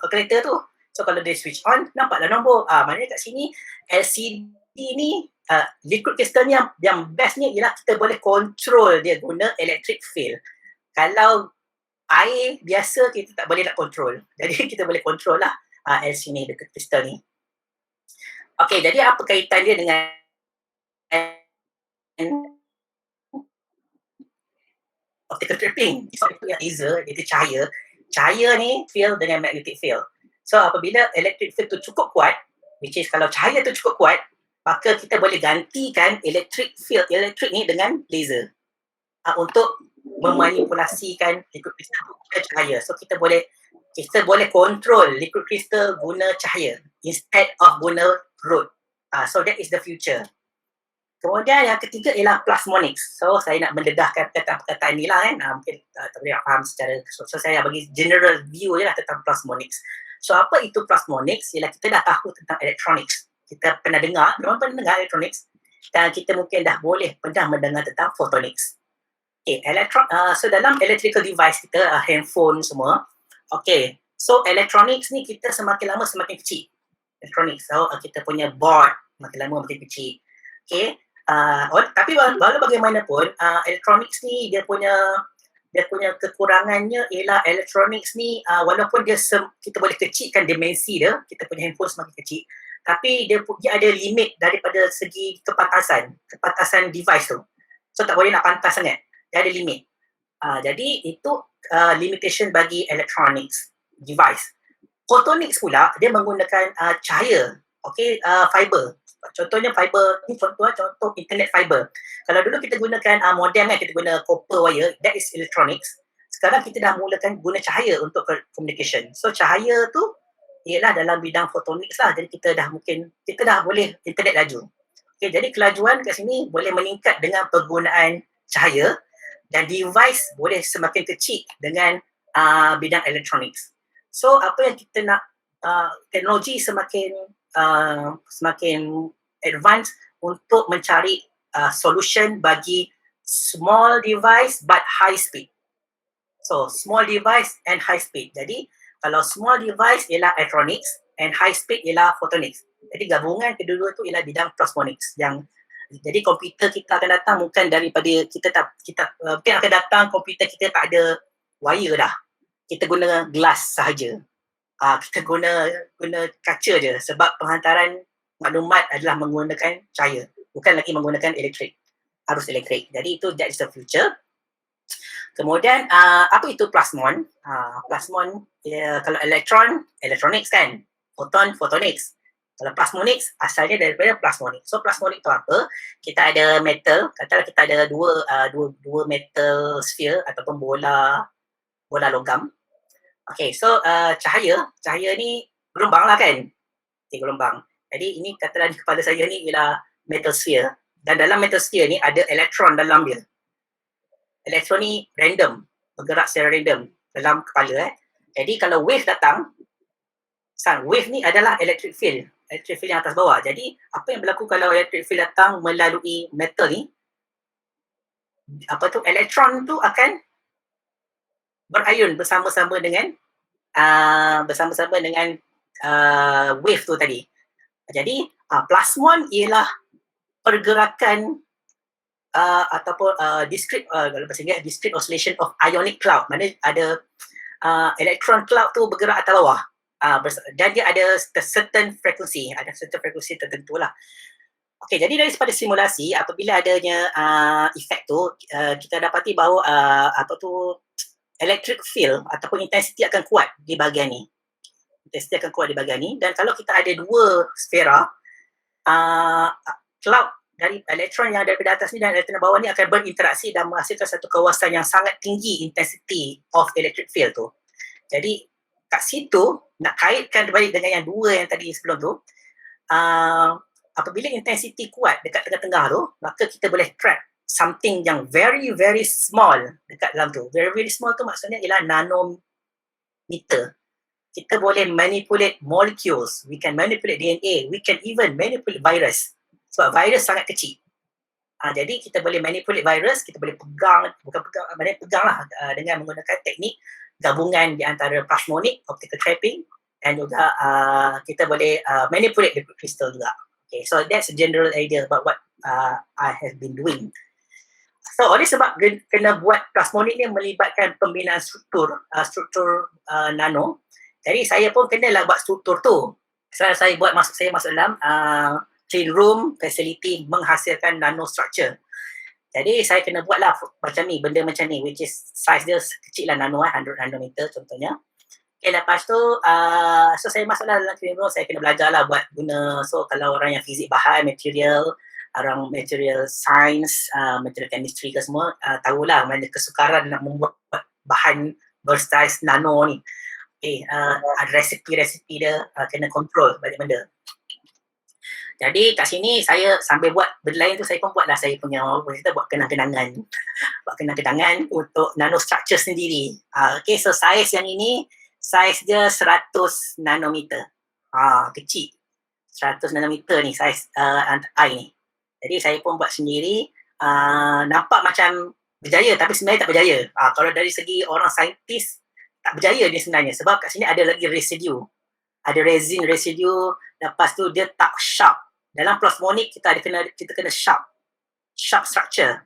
calculator tu. So kalau dia switch on, nampaklah nombor. Maknanya kat sini LCD ni liquid crystal ni yang bestnya ialah kita boleh control dia guna electric field. Kalau air biasa kita tak boleh nak control. Jadi kita boleh control lah LCD ni, liquid crystal ni. Okay, jadi apa kaitan dia dengan optical trapping? Laser, itu cahaya. Cahaya ni field dengan magnetic field. So apabila electric field tu cukup kuat, which is kalau cahaya tu cukup kuat, maka kita boleh gantikan electric field, elektrik ni dengan laser untuk memanipulasikan liquid crystal guna cahaya. So kita boleh control liquid crystal guna cahaya instead of guna road. So that is the future. Kemudian yang ketiga ialah plasmonics. So saya nak mendedahkan perkataan ni lah kan. Mungkin tak boleh nak faham secara, so saya bagi general view je lah tentang plasmonics. So apa itu plasmonics? Ialah kita dah tahu tentang electronics. Kita pernah dengar, memang pernah dengar electronics, dan kita mungkin pernah mendengar tentang photonics. Okay, so dalam electrical device kita, handphone semua, okay, so electronics ni kita semakin lama semakin kecil. Electronics, so kita punya board makin lama makin kecil. Okay, tapi walau bagaimanapun, electronics ni dia punya kekurangannya ialah electronics ni walaupun kita boleh kecilkan dimensi dia, kita punya handphone semakin kecil, tapi dia ada limit daripada segi kepatasan device tu. So tak boleh nak pantas sangat, dia ada limit. Jadi itu limitation bagi electronics device. Photonics pula dia menggunakan cahaya, okay, fiber. Contohnya fiber ni, contoh internet fiber. Kalau dulu kita gunakan modem kan, kita guna copper wire, that is electronics. Sekarang kita dah mulakan guna cahaya untuk communication. So cahaya tu ialah dalam bidang photonics lah. Jadi kita dah boleh internet laju. Okay, jadi kelajuan kat sini boleh meningkat dengan penggunaan cahaya, dan device boleh semakin kecil dengan bidang electronics. So apa yang kita nak, teknologi semakin advance untuk mencari solution bagi small device but high speed. So small device and high speed. Jadi kalau small device ialah electronics and high speed ialah photonics. Jadi gabungan kedua-dua tu ialah bidang plasmonics. Jadi komputer kita akan datang bukan daripada mungkin akan datang komputer kita tak ada wire dah. Kita guna glass sahaja. Kita guna kaca je, sebab penghantaran maklumat adalah menggunakan cahaya, bukan lagi menggunakan arus elektrik. Jadi that is the future. Kemudian apa itu plasmon? Plasmon kalau electronics kan, photonics. Kalau plasmonics asalnya daripada plasmonic. So plasmonic tu apa? Kita ada metal, katalah kita ada dua metal sphere ataupun bola logam. Okay, so cahaya ni gelombang lah kan? Okay, gelombang. Jadi ini katalah di kepala saya ni ialah metal sphere, dan dalam metal sphere ni ada elektron dalam dia. elektron ni random, bergerak secara random dalam kepala. Jadi kalau wave datang, wave ni adalah electric field yang atas bawah. Jadi apa yang berlaku kalau electric field datang melalui metal ni, elektron tu akan berayun bersama-sama dengan wave tu tadi. Jadi plasmon ialah pergerakan ataupun discrete discrete oscillation of ionic cloud. Mana ada electron cloud tu bergerak atas bawah. Dan dia ada certain frekuensi tertentu lah. Okey, jadi daripada simulasi, apabila adanya efek tu, kita dapati bahawa electric field ataupun intensity akan kuat di bahagian ni. Dan kalau kita ada dua sfera, cloud dari elektron yang daripada atas ni dan elektron bawah ni akan berinteraksi dan menghasilkan satu kawasan yang sangat tinggi intensity of electric field tu. Jadi kat situ nak kaitkan berbalik dengan yang dua yang tadi sebelum tu, apabila intensity kuat dekat tengah-tengah tu, maka kita boleh track something yang very very small dekat dalam tu. Very very small tu maksudnya ialah nanometer. Kita boleh manipulate molecules, we can manipulate DNA, we can even manipulate virus. Sebab virus sangat kecil. Jadi kita boleh manipulate virus, kita boleh pegang lah dengan menggunakan teknik gabungan di antara plasmonic, optical trapping, dan juga kita boleh manipulate liquid crystal juga. Okay, so that's a general idea about what I have been doing. So oleh sebab kena buat plasmonic ni melibatkan pembinaan struktur nano, jadi saya pun kenalah buat struktur tu. Saya masuk dalam clean room facility menghasilkan nanostructure. Jadi saya kena buatlah macam ni, benda macam ni, which is size dia kecil lah, 100 nanometer contohnya. Okay, lepas tu so saya masuklah dalam clean room, saya kena belajar lah buat guna. So kalau orang yang fizik bahan, material, orang material science, material chemistry ke semua, tahulah mana kesukaran nak membuat bahan bersaiz nano ni. Okay, ada resipi dia, kena control banyak benda. Jadi kat sini saya sambil buat benda lain tu, saya pun buatlah saya punya buat kenang-kenangan. Buat kenang-kenangan untuk nanostructure sendiri. Okay, so saiz yang ini, saiz dia 100 nanometer. Kecil. 100 nanometer ni saiz I ni. Jadi saya pun buat sendiri. Nampak macam berjaya tapi sebenarnya tak berjaya. Kalau dari segi orang saintis, tak berjaya dia sebenarnya sebab kat sini ada lagi residue. Ada resin residue, lepas tu dia tak sharp. Dalam plasmonic kita kena sharp structure.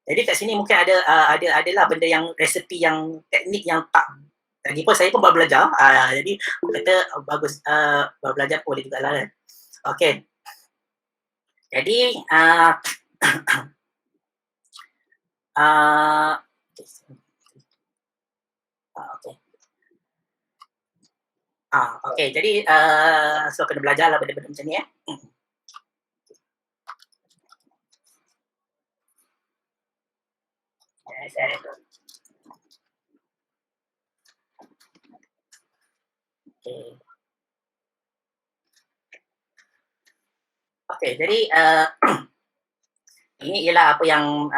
Jadi kat sini mungkin adalah benda yang resipi yang teknik yang tak, lagipun saya pun baru belajar. Jadi kata bagus, baru belajar pun boleh juga lah. Okey. Jadi okey, jadi so kena belajar lah benda-benda macam ni . Okey, jadi ini ialah apa yang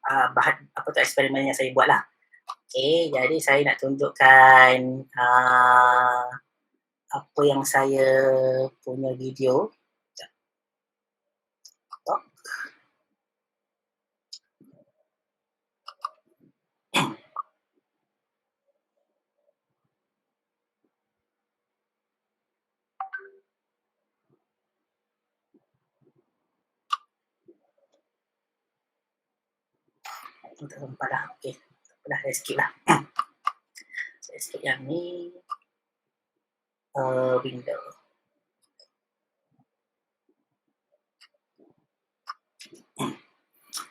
bahan eksperimen yang saya buat lah. Okay, jadi saya nak tunjukkan apa yang saya punya video. Tak nampak dah. Okay, dah saya skip lah. Saya skip yang ni. Window.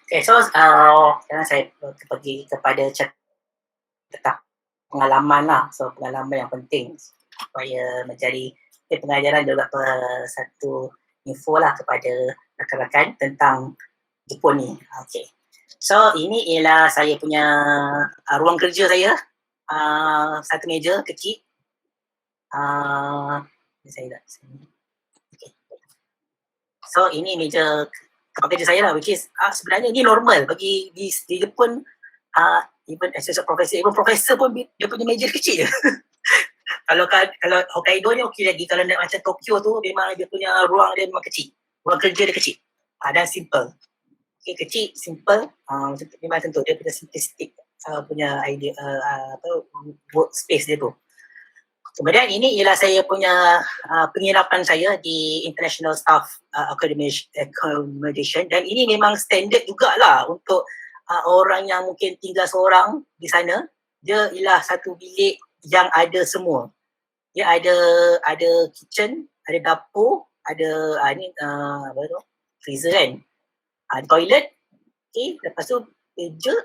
Okay, so sekarang saya pergi kepada tentang pengalaman lah. So pengalaman yang penting supaya menjadi pengajaran juga satu info lah kepada rakan-rakan tentang Jepun ni. Okay. So ini ialah saya punya ruang kerja saya. Satu meja kecil. Saya tak sini. Okay. So ini meja tempat kerja saya lah, which is sebenarnya ni normal bagi di Jepun. Even associate professor, even professor pun dia punya meja kecil je. kalau Hokkaido ni okey lagi, kalau nak macam Tokyo tu memang dia punya ruang dia memang kecil, ruang kerja dia kecil dan simple. Okay, kecil, simple, memang tentu dia punya simplistic punya idea workspace dia tu. Kemudian ini ialah saya punya penginapan saya di International Staff Accommodation, dan ini memang standard jugalah untuk orang yang mungkin tinggal seorang di sana. Dia ialah satu bilik yang ada semua. Dia ada kitchen, ada dapur, ada apa tu, freezer kan, toilet, okay. Lepas tu meja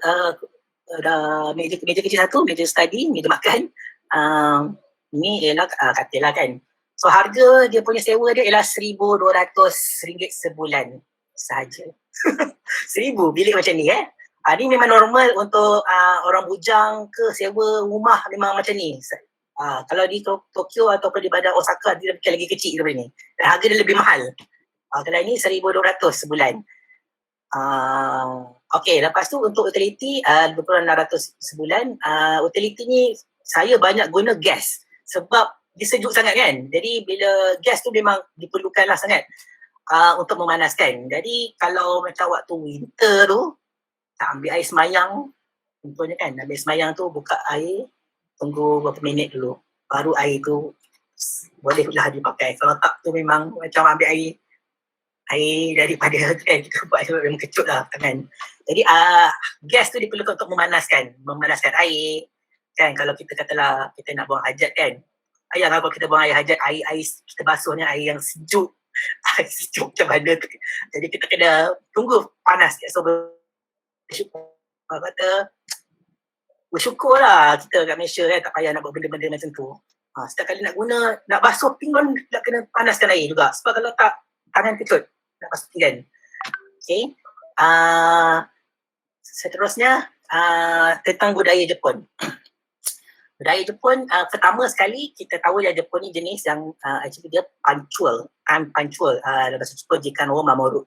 kecil satu, meja study, meja makan, ni ialah katil lah kan. So harga dia punya sewa dia ialah RM1,200 sebulan sahaja. 1,000 bilik macam ni ni memang normal untuk orang bujang ke sewa rumah memang macam ni. Kalau di Tokyo ataupun di bandar Osaka dia lagi kecil daripada ni. Dan harga dia lebih mahal. Kalau ni 1,200 sebulan. Okay, lepas tu untuk utility lebih kurang 600 sebulan. Utility ni saya banyak guna gas sebab dia sejuk sangat kan. Jadi bila gas tu memang diperlukanlah sangat untuk memanaskan. Jadi kalau macam waktu winter tu, tak ambil air semayang, contohnya kan, ambil semayang tu buka air, tunggu berapa minit dulu, baru air tu bolehlah dipakai. Kalau tak tu memang macam ambil air daripada kan, kita buat memang kecut lah tangan. Jadi gas tu diperlukan untuk memanaskan air kan. Kalau kita katalah kita nak buang hajat kan, kalau kita buang air hajat, air kita basuhnya air yang sejuk, air sejuk macam mana tu. Jadi kita kena tunggu panas. So bersyukur lah kita kat Malaysia kan, tak payah nak buat benda-benda macam tu. Setiap kali nak guna, nak basuh pinggan nak kena panaskan air juga, sebab kalau tak tangan kecut nak basuh pinggan. Okay. Seterusnya tentang budaya Jepun. Budaya Jepun, pertama sekali kita tahu yang Jepun ni jenis yang actually dia punctual. Dalam bahasa Jepun, jikan wo mamoru.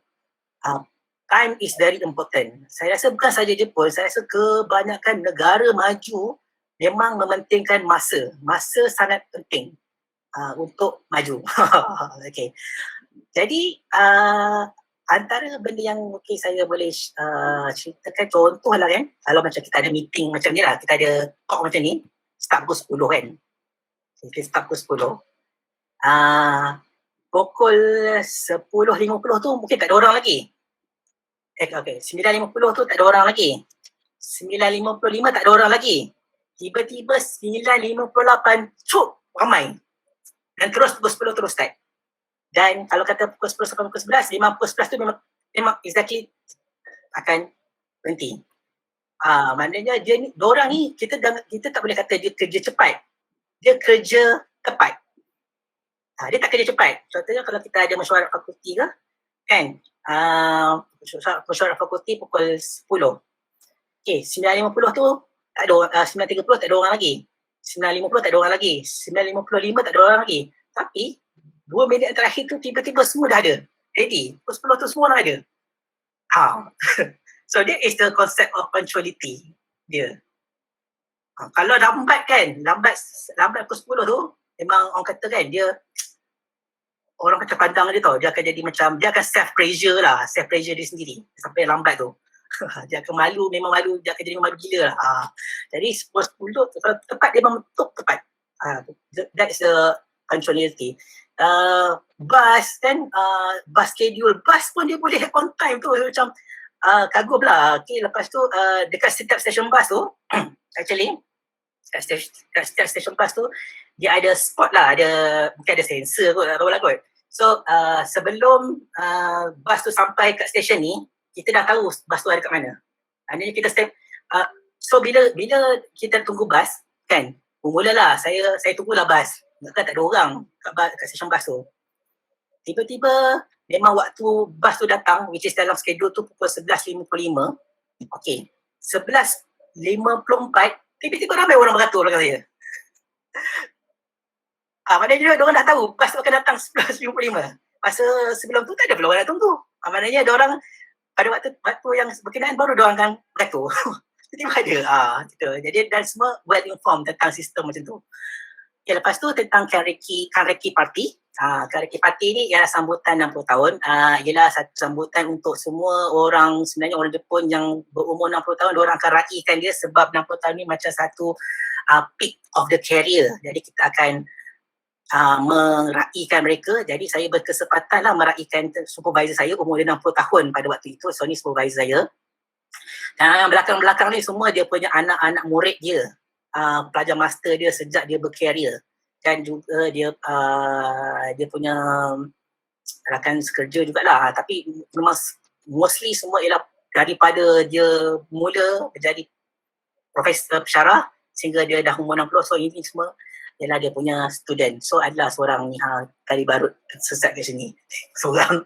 Time is very important. Saya rasa bukan saja Jepun, saya rasa kebanyakan negara maju memang mementingkan masa. Masa sangat penting untuk maju. Okay. Jadi antara benda yang mungkin saya boleh ceritakan, contoh lah kan, kalau macam kita ada meeting macam ni lah, kita ada talk macam ni, start pukul 10 kan. Okay, start pukul 10. Pukul 10.50 tu mungkin tak ada orang lagi. Okay, 9.50 tu tak ada orang lagi. 9.55 tak ada orang lagi. Tiba-tiba 9.58 cuk, ramai. Dan terus pukul 10 terus start. Dan kalau kata pukul 10 sampai pukul 11, pukul 11 tu memang exactly akan berhenti. Maknanya diorang ni, kita tak boleh kata dia kerja cepat. Dia kerja tepat. Dia tak kerja cepat. Contohnya kalau kita ada mesyuarat fakulti ke, kan? Mesyuarat fakulti pukul 10. Okay, 9.50 tu tak ada, 9.30 tak ada orang lagi. 9.50 tak ada orang lagi. 9.55 tak ada orang lagi. Tapi 2 minit terakhir tu tiba-tiba semua dah ada. Ready. Pukul 10 tu semua dah ada. So that is the concept of punctuality dia. Kalau lambat kan, lambat pukul 10 tu, memang orang kata kan, dia orang kata pandang dia tau, dia akan jadi macam, dia akan self-pressure dia sendiri sampai lambat tu. Dia akan malu, memang malu, dia akan jadi malu gila lah. Jadi 10 tepat, dia memang tepat. That is the punctuality. Bus kan, bus schedule, bus pun dia boleh on time tu, macam kagum lah. Okay, lepas tu dekat setiap stesen bus tu actually kat setiap stesen bus tu dia ada spot lah, mungkin ada sensor kot, tak tahu lah kot. So sebelum bus tu sampai kat stesen ni, kita dah tahu bus tu ada kat mana. Maknanya kita so bila kita tunggu bus kan, mulalah saya tunggulah bus, kan tak ada orang kat stesen bus tu. Tiba-tiba memang waktu bus tu datang, which is dalam schedule tu pukul 11.55. Okay, 11.54 tiba-tiba ramai orang beratur belakang saya. Maknanya diorang dah tahu bus tu akan datang 11.55. Masa sebelum tu tak ada pula orang nak tunggu. Maknanya diorang pada waktu yang berkenaan baru diorang akan beratur. Tiba ada. Gitu. Jadi dan semua well informed tentang sistem macam tu. Okay, lepas tu tentang Kanreki Party. Kanreki Party ni ialah sambutan 60 tahun. Ialah satu sambutan untuk semua orang, sebenarnya orang Jepun yang berumur 60 tahun, diorang akan raikan dia sebab 60 tahun ni macam satu peak of the career. Jadi kita akan meraikan mereka. Jadi saya berkesempatan lah meraikan supervisor saya, umur dia 60 tahun pada waktu itu. So ni supervisor saya. Dan yang belakang-belakang ni semua dia punya anak-anak murid dia, pelajar master dia sejak dia berkarier. Dan juga dia punya rakan sekerja jugalah. Tapi memang mostly semua ialah daripada dia mula menjadi profesor pensyarah sehingga dia dah umur 60. So ini semua ialah dia punya student. So adalah seorang ni kali baru sesat kat sini. Seorang.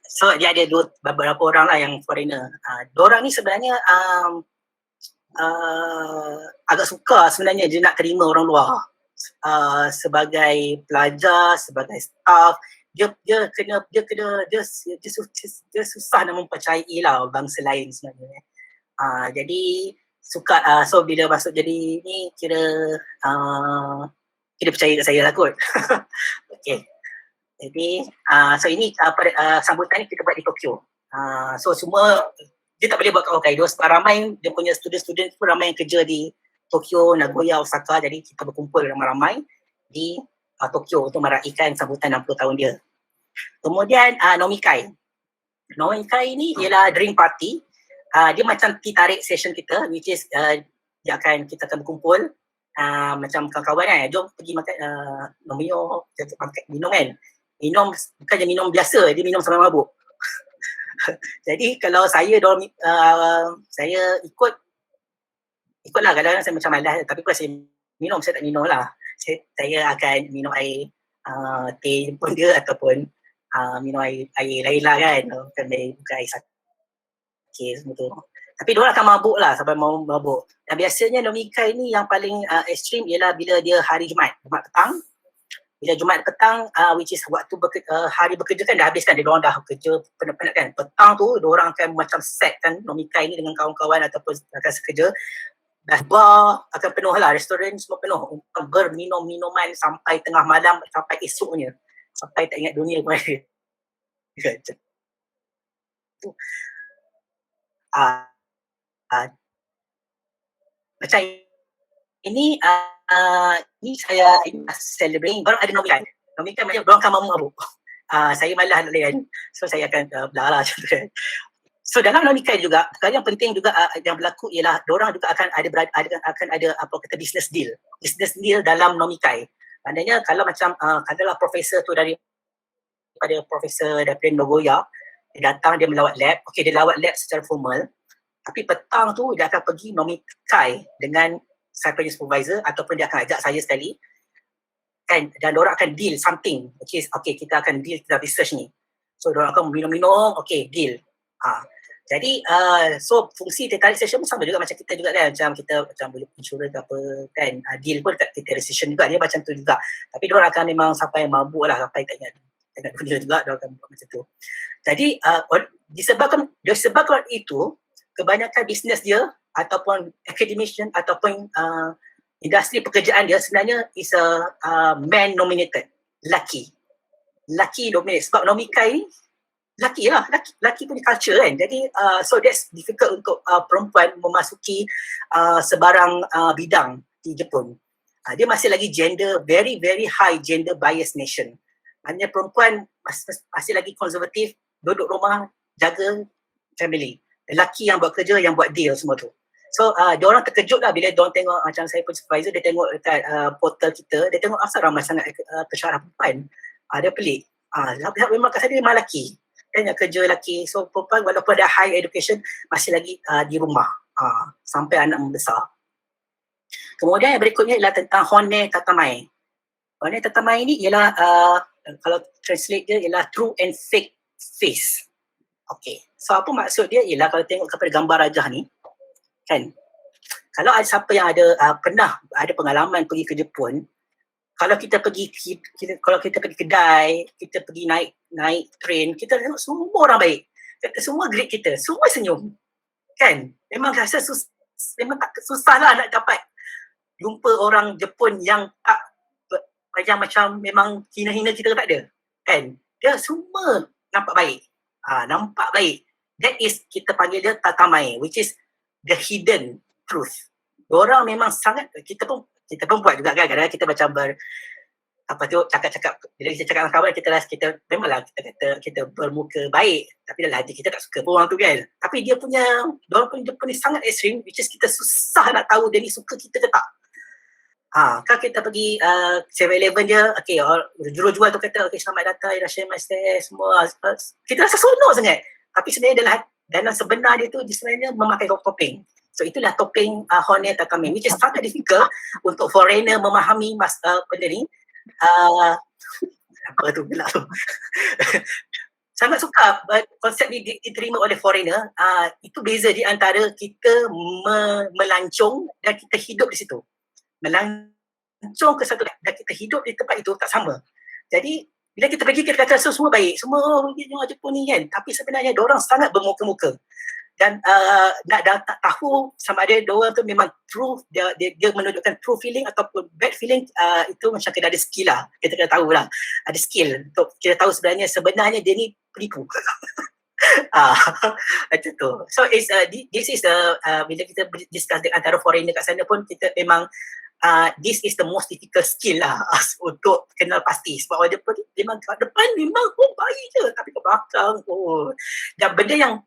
So dia ada beberapa orang lah yang foreigner. Diorang ni sebenarnya agak suka sebenarnya dia nak terima orang luar. Sebagai pelajar, sebagai staff, dia susah nak mempercayai lah bangsa lain sebenarnya. Jadi suka, so bila masuk jadi ni kira percaya kat saya lah kot. Okay. Jadi so ini sambutan ni kita buat di Tokyo. So semua dia tak boleh buat kat Hokkaido sebab ramai dia punya student-student pun ramai yang kerja di Tokyo, Nagoya, Osaka. Jadi kita berkumpul ramai-ramai di Tokyo untuk meraikan sambutan 60 tahun dia. Kemudian Nomikai. Nomikai ni ialah drink party. Dia macam tea tarik session kita, which is kita akan berkumpul macam kawan-kawan kan, jom pergi makan minum kan. Minum bukannya minum biasa, dia minum sampai mabuk. Jadi kalau saya saya ikutlah, kadang-kadang saya macam malas, tapi kalau saya minum, saya tak minum lah. Saya akan minum air teh pun dia ataupun minum air lain lah kan, bukan air sakit semua tu. Tapi diorang akan mabuk lah sampai mau mabuk. Dan biasanya Nomikai ni yang paling ekstrim ialah bila dia hari Jumaat petang. Bila Jumaat petang, which is waktu hari bekerja kan dah habis kan, diorang dah kerja penat-penat kan. Petang tu diorang akan macam set kan Nomikai ni dengan kawan-kawan ataupun rakan sekerja. Dah bar akan penuh lah, restoran semua penuh untuk berminum-minuman sampai tengah malam, sampai esoknya, sampai tak ingat dunia pun ada. Macam ini saya celebrate, baru ada Nomikai. Nomikai macam diorang akan mabuk. Saya malas nak layan, so saya akan belah lah macam tu kan. So dalam Nomikai juga, perkara yang penting juga yang berlaku ialah diorang juga akan ada apa kata business deal dalam Nomikai. Maknanya kalau macam katalah profesor tu daripada profesor daripada Nagoya, dia datang, dia melawat lab. Okey, dia lawat lab secara formal, tapi petang tu dia akan pergi Nomikai dengan saya punya supervisor ataupun dia akan ajak saya sekali kan, dan diorang akan deal something. Okay, kita akan deal, kita research ni. So diorang akan minum-minum, okay, deal. Jadi so fungsi teh tarik session pun sama juga macam kita juga kan, macam boleh insurans apa kan, deal pun kat teh session juga, dia macam tu juga. Tapi diorang akan memang sampai mabuk lah, sampai tak ingat dunia juga, diorang akan buat macam tu. Jadi disebabkan itu, kebanyakan bisnes dia ataupun academician ataupun industri pekerjaan dia sebenarnya is a man nominated, lelaki dominated. Sebab Nomikai ni laki punya culture kan. Jadi so that's difficult untuk perempuan memasuki sebarang bidang di Jepun. Dia masih lagi very very high gender bias nation. Hanya perempuan masih lagi konservatif, duduk rumah, jaga family. Lelaki yang buat kerja, yang buat deal semua tu. So diorang terkejut lah bila diorang tengok, macam saya pun supervisor, dia tengok dekat portal kita, dia tengok asal ramai sangat pensyarah perempuan. Dia pelik. Memang kat sana memang lelaki. Dan yang kerja lelaki. So perempuan walaupun ada high education, masih lagi di rumah sampai anak membesar. Kemudian yang berikutnya ialah tentang Honne Tatamai. Honne Tatamai ni ialah kalau translate dia ialah true and fake face. Okay, so apa maksud dia ialah kalau tengok kepada gambar rajah ni kan, kalau ada siapa yang pernah ada pengalaman pergi ke Jepun, kalau kita pergi kedai, kita pergi naik train, kita tengok semua orang baik, semua greet kita, semua senyum kan? Memang rasa memang tak susah lah nak dapat jumpa orang Jepun yang tak yang macam memang hina-hina kita, tak ada, kan? Dia semua nampak baik. Nampak baik. That is, kita panggil dia tatamai, which is the hidden truth. Diorang memang sangat, kita pun buat juga kan, kadang-kadang kita macam apa tu, cakap-cakap, bila kita cakap dengan kawan, kita memanglah kita kata kita bermuka baik, tapi dalam hati kita tak suka pun orang tu kan. Tapi diorang punya sangat ekstrim, which is kita susah nak tahu dia ni suka kita ke tak. Kan kita pergi 7-Eleven dia, okay, jual-jual tu kata, okay, selamat datang, irashimasu semua. Kita rasa seronok sangat. Tapi sebenarnya dalam sebenar dia tu, dia sebenarnya memakai topeng. So itulah topeng Honne Tatame, which is sangat difficult untuk foreigner memahami benda ni. Apa tu gelap tu. Sangat suka konsep ni diterima oleh foreigner. Itu beza di antara kita melancong dan kita hidup di situ. Melancong ke satu dan kita hidup di tempat itu tak sama. Jadi bila kita pergi, kita kata semua baik, semua orang Jepun ni kan, tapi sebenarnya diorang sangat bermuka-muka. Dan nak tahu sama ada diorang tu memang true, dia menunjukkan true feeling ataupun bad feeling, itu macam kena ada skill lah. Kita kena tahu lah, ada skill untuk kita tahu sebenarnya dia ni penipu. Macam tu. So this is bila kita discuss antara foreigner kat sana pun, kita memang this is the most difficult skill lah untuk kenal pasti. Sebab orang Jepun memang kat depan memang baik je, tapi kat belakang dan benda yang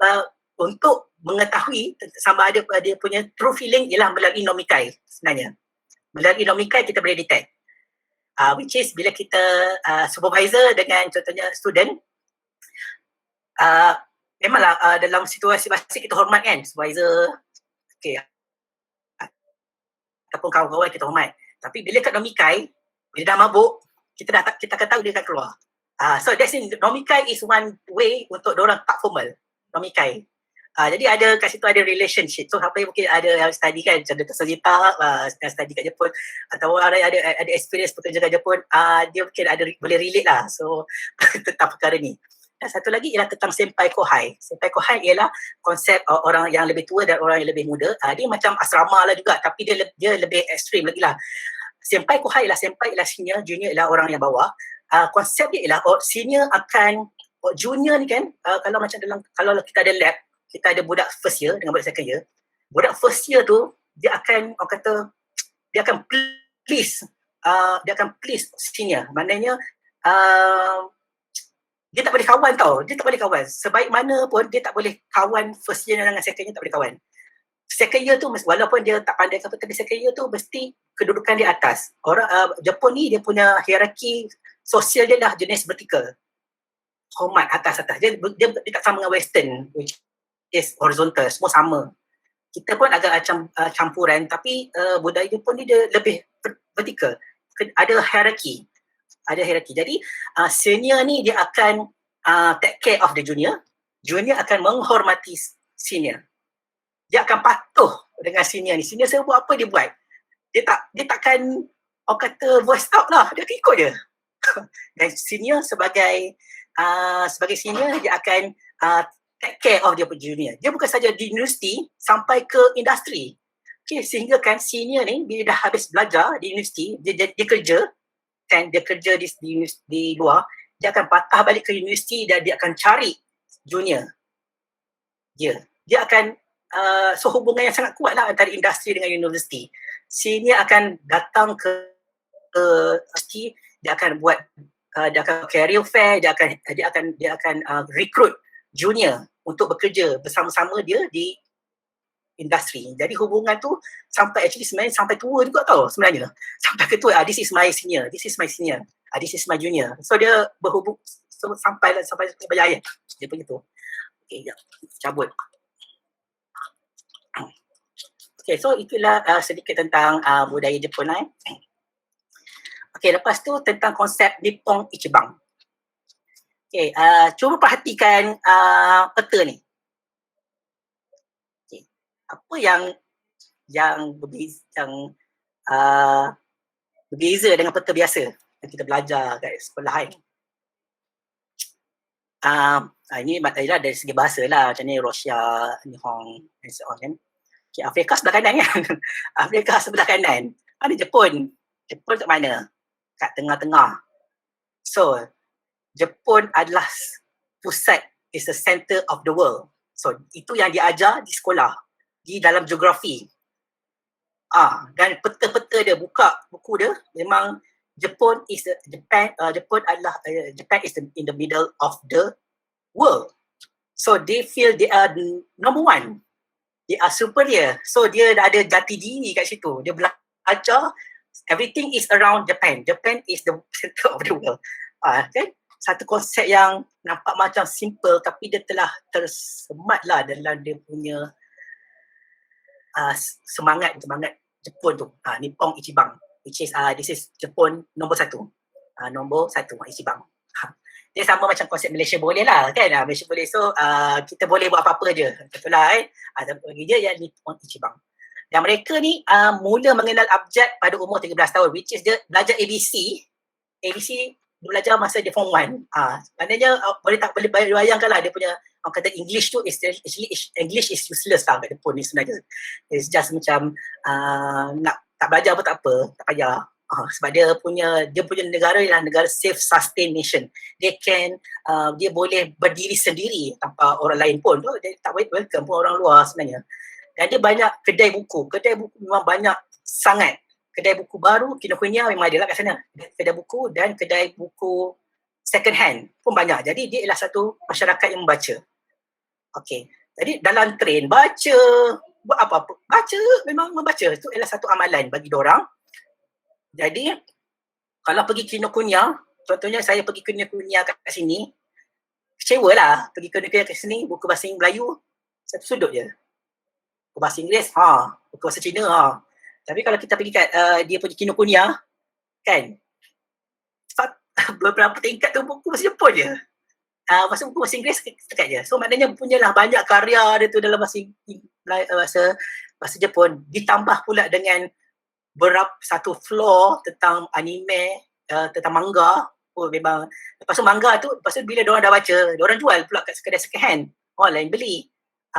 untuk mengetahui sama ada dia punya true feeling ialah melalui nomikai sebenarnya. Melalui nomikai kita boleh detect. Which is bila kita supervisor dengan contohnya student, memanglah dalam situasi basic kita hormat kan, supervisor, okay, ataupun kawan-kawan kita hormat. Tapi bila kat nomikai, bila dah mabuk, kita akan tahu dia akan keluar. So that's it. Nomikai is one way untuk diorang tak formal. Nomikai. Jadi ada kat situ ada relationship. So apa yang mungkin ada yang study kan, macam Dr. Sogita study kat Jepun, atau orang ada experience bekerja kat Jepun, dia mungkin boleh relate lah. So tentang perkara ni. Dan satu lagi ialah tentang senpai kohai. Senpai kohai ialah konsep orang yang lebih tua dan orang yang lebih muda. Dia macam asrama lah juga, tapi dia lebih ekstrim lagi lah. Senpai kohai ialah senior, junior ialah orang yang bawah. Konsep dia ialah senior akan junior ni kan, kalau kita ada lab, kita ada budak first year dengan budak second year. Budak first year tu dia akan please senior. Maknanya dia tak boleh kawan tau. Dia tak boleh kawan. Sebaik mana pun dia tak boleh kawan first year dengan second year, tak boleh kawan. Second year tu walaupun dia tak pandai apa, tapi second year tu mesti kedudukan dia atas. Orang Jepun ni dia punya hierarki sosial dia dah jenis vertikal. Hormat atas-atas. Dia tak sama dengan western, which is horizontal, semua sama. Kita pun agak macam campuran, tapi budaya Jepun ni dia lebih vertikal. Ada hierarki. Jadi senior ni dia akan take care of the junior. Junior akan menghormati senior. Dia akan patuh dengan senior ni. Senior saya buat apa dia buat. Dia takkan orang kata voice out lah. Dia ikut je. Dan senior sebagai senior, dia akan take care of dia punya junior. Dia bukan saja di universiti, sampai ke industri. Okay, sehingga kan senior ni bila dah habis belajar di universiti, dia kerja, kan, dia kerja di luar, dia akan patah balik ke universiti dan dia akan cari junior. Dia akan so hubungan yang sangat kuat lah antara industri dengan universiti. Senior akan datang ke universiti, dia akan buat dia akan career fair, dia akan recruit junior untuk bekerja bersama-sama dia di industri. Jadi hubungan tu sebenarnya sampai tua juga tau sebenarnya. Sampai ke tua, this is my senior, this is my senior, this is my junior. So dia berhubung sampai ayat. Dia punya tu. Okay, cabut. Okay, so itulah sedikit tentang budaya Jepun lah. Okay, lepas tu tentang konsep Nippon Ichiban. Okay, cuba perhatikan peta ni. Okay. Apa yang berbeza dengan peta biasa yang kita belajar kat sekolah kan? Ini ialah dari segi bahasa lah, macam ni Russia, Nihon and so on kan. Okay, Afrika sebelah kanan kan. Afrika sebelah kanan. Mana Jepun? Jepun kat mana? Kat tengah-tengah. So, Jepun adalah pusat, is the center of the world. So, itu yang diajar di sekolah, di dalam geografi. Dan peta-peta dia, buka buku dia, memang Jepun is the, Jepun adalah Japan is in the middle of the world. So they feel they are number one. They are superior. So dia dah ada jati diri kat situ. Dia belajar everything is around Japan. Japan is the center of the world. Kan? Satu konsep yang nampak macam simple tapi dia telah tersemat lah dalam dia punya semangat Jepun tu. Nippon Ichiban. Which is this is Jepun nombor satu. Nombor satu Ichiban. Dia sama macam konsep Malaysia boleh lah kan. Malaysia boleh, so kita boleh buat apa-apa je. Betul lah kan. Bagi dia yang Nippon Ichiban. Dan mereka ni mula mengenal abjad pada umur 13 tahun, which is dia belajar ABC. ABC dia belajar masa dia form 1. Maknanya boleh bayangkan lah dia punya, orang kata English tu is actually English is useless lah kat Jepun ni sebenarnya. It's just macam nak tak belajar pun tak apa, tak payah. Sebab dia punya negara ialah negara self-sustain nation. Dia boleh berdiri sendiri tanpa orang lain pun. Dia tak welcome pun orang luar sebenarnya. Dan dia banyak kedai buku. Kedai buku memang banyak sangat. Kedai buku baru, Kinokuniya memang ada lah kat sana. Kedai buku dan kedai buku second hand pun banyak. Jadi dia ialah satu masyarakat yang membaca. Okay. Jadi dalam train, baca, buat apa-apa. Baca, memang membaca. Itu ialah satu amalan bagi diorang. Jadi, kalau pergi Kinokuniya, contohnya saya pergi Kinokuniya kat sini, kecewa lah pergi Kinokuniya kat sini, buku bahasa Melayu, satu sudut je. Buku bahasa Inggeris, buku bahasa Cina, Tapi kalau kita pergi kat, dia pergi Kinokuniya, kan, beberapa tingkat tu buku bahasa Jepun je. Buku bahasa Inggeris dekat je. So maknanya punyalah banyak karya dia tu dalam bahasa Jepun, ditambah pula dengan satu floor tentang anime, tentang manga. Memang lepas tu manga tu, lepas tu bila diorang dah baca, diorang jual pula kat kedai second hand, orang lain beli.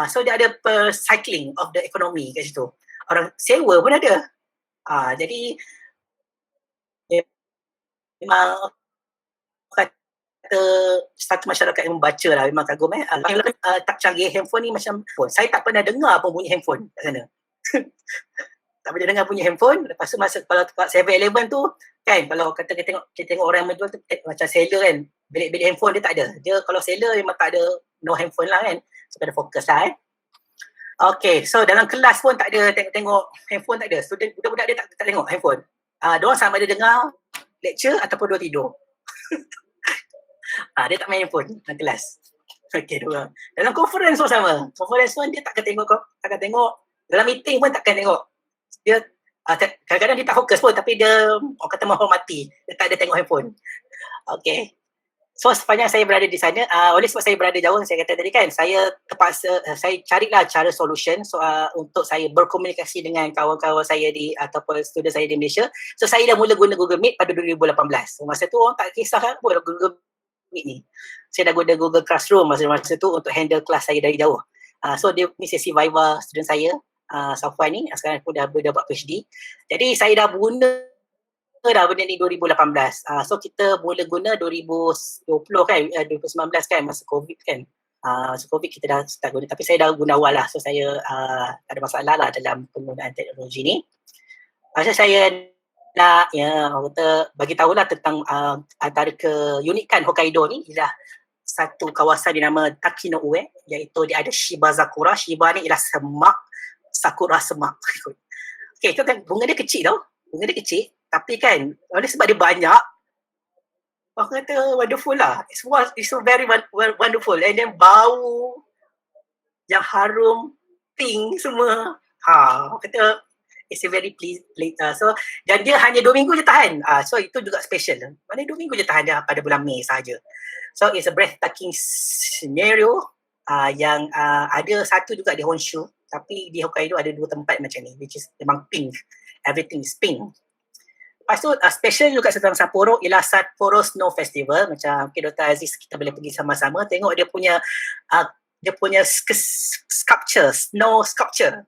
So dia ada cycling of the economy kat situ. Orang sewa pun ada. Jadi memang kata satu masyarakat yang membaca lah, memang kagum tak canggih handphone ni macam pun. Saya tak pernah dengar pun bunyi handphone kat sana. Tak boleh dengar bunyi handphone. Lepas tu masa kalau kat 7-Eleven tu kan, kalau kita tengok orang yang menjual tu macam seller kan, bilik-bilik handphone dia tak ada. Dia kalau seller memang tak ada, no handphone lah kan. So kena fokus lah Okay, so dalam kelas pun tak ada tengok handphone, tak ada. Student, budak-budak dia tak tengok handphone. Diorang sama ada dengar lecture ataupun dia tidur. Dia tak main handphone dalam kelas. Okay, diorang. Dalam conference pun sama. Conference pun dia takkan tengok. Dalam meeting pun takkan tengok. Dia kadang-kadang dia tak fokus pun, tapi dia orang kata menghormati, dia tak ada tengok handphone. Okay, so sepanjang saya berada di sana, oleh sebab saya berada jauh, saya kata tadi kan, saya terpaksa saya carilah cara solution untuk saya berkomunikasi dengan kawan-kawan saya ataupun student saya di Malaysia. So saya dah mula guna Google Meet pada 2018. So, masa tu orang tak kisah kan apa Google Meet ni. Saya dah guna Google Classroom masa tu untuk handle kelas saya dari jauh. So dia ni sesi Viva student saya, Safwan ni, sekarang pun dah buat PhD. Jadi saya dah guna benda ni 2018. So kita mula guna 2020 kan, 2019 kan, masa COVID kan. Masa COVID kita dah start guna, tapi saya dah guna awal lah. So saya tak ada masalah lah dalam penggunaan teknologi ni. Masa saya nak bagi tahulah tentang antara keunikan Hokkaido ni ialah satu kawasan dinama Taki no Ue, iaitu dia ada Shibazakura. Shiba ni ialah semak, sakura semak. Okay, tu kan bunga dia kecil tau. Bunga dia kecil, tapi kan oleh sebab dia banyak, aku kata wonderful lah. It's so very wonderful. And then bau yang harum, pink semua. Aku kata it's a very pleasing. So, dan dia hanya 2 minggu je tahan. So itu juga special. Mana 2 minggu je tahan dia pada bulan Mei saja. So it's a breathtaking scenario yang ada satu juga di Honshu, tapi di Hokkaido ada 2 tempat macam ni, which is memang pink. Everything is pink. Lepas tu special juga tentang Sapporo ialah Sapporo Snow Festival. Macam okay, Dr. Aziz kita boleh pergi sama-sama tengok dia punya sculpture, snow sculpture.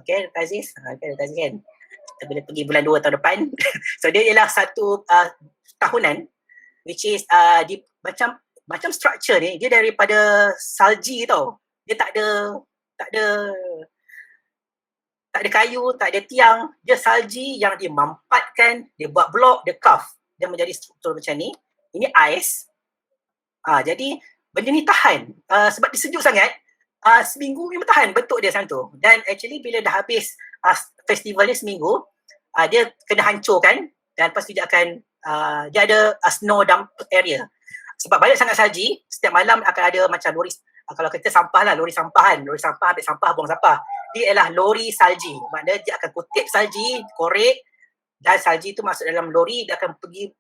Okay, Dr. Aziz. Okay, Dr. Aziz kan. Kita boleh pergi bulan 2 tahun depan. So dia ialah satu tahunan which is macam structure ni dia daripada salji tau. Dia tak ada kayu, tak ada tiang, dia salji yang dia mampatkan, dia buat blok, dia carve, dia menjadi struktur macam ni. Ini ais. Jadi benda ni tahan sebab dia sejuk sangat. Seminggu memang tahan bentuk dia macam tu. Dan actually bila dah habis festival ni seminggu, dia kena hancurkan dan lepas tu dia akan dia ada snow dump area. Sebab banyak sangat salji, setiap malam akan ada macam lori, kalau kita sampah lah, lori sampah ambil sampah, buang sampah. Dia ialah lori salji. Maknanya dia akan kutip salji, korek dan salji tu masuk dalam lori, dia akan pergi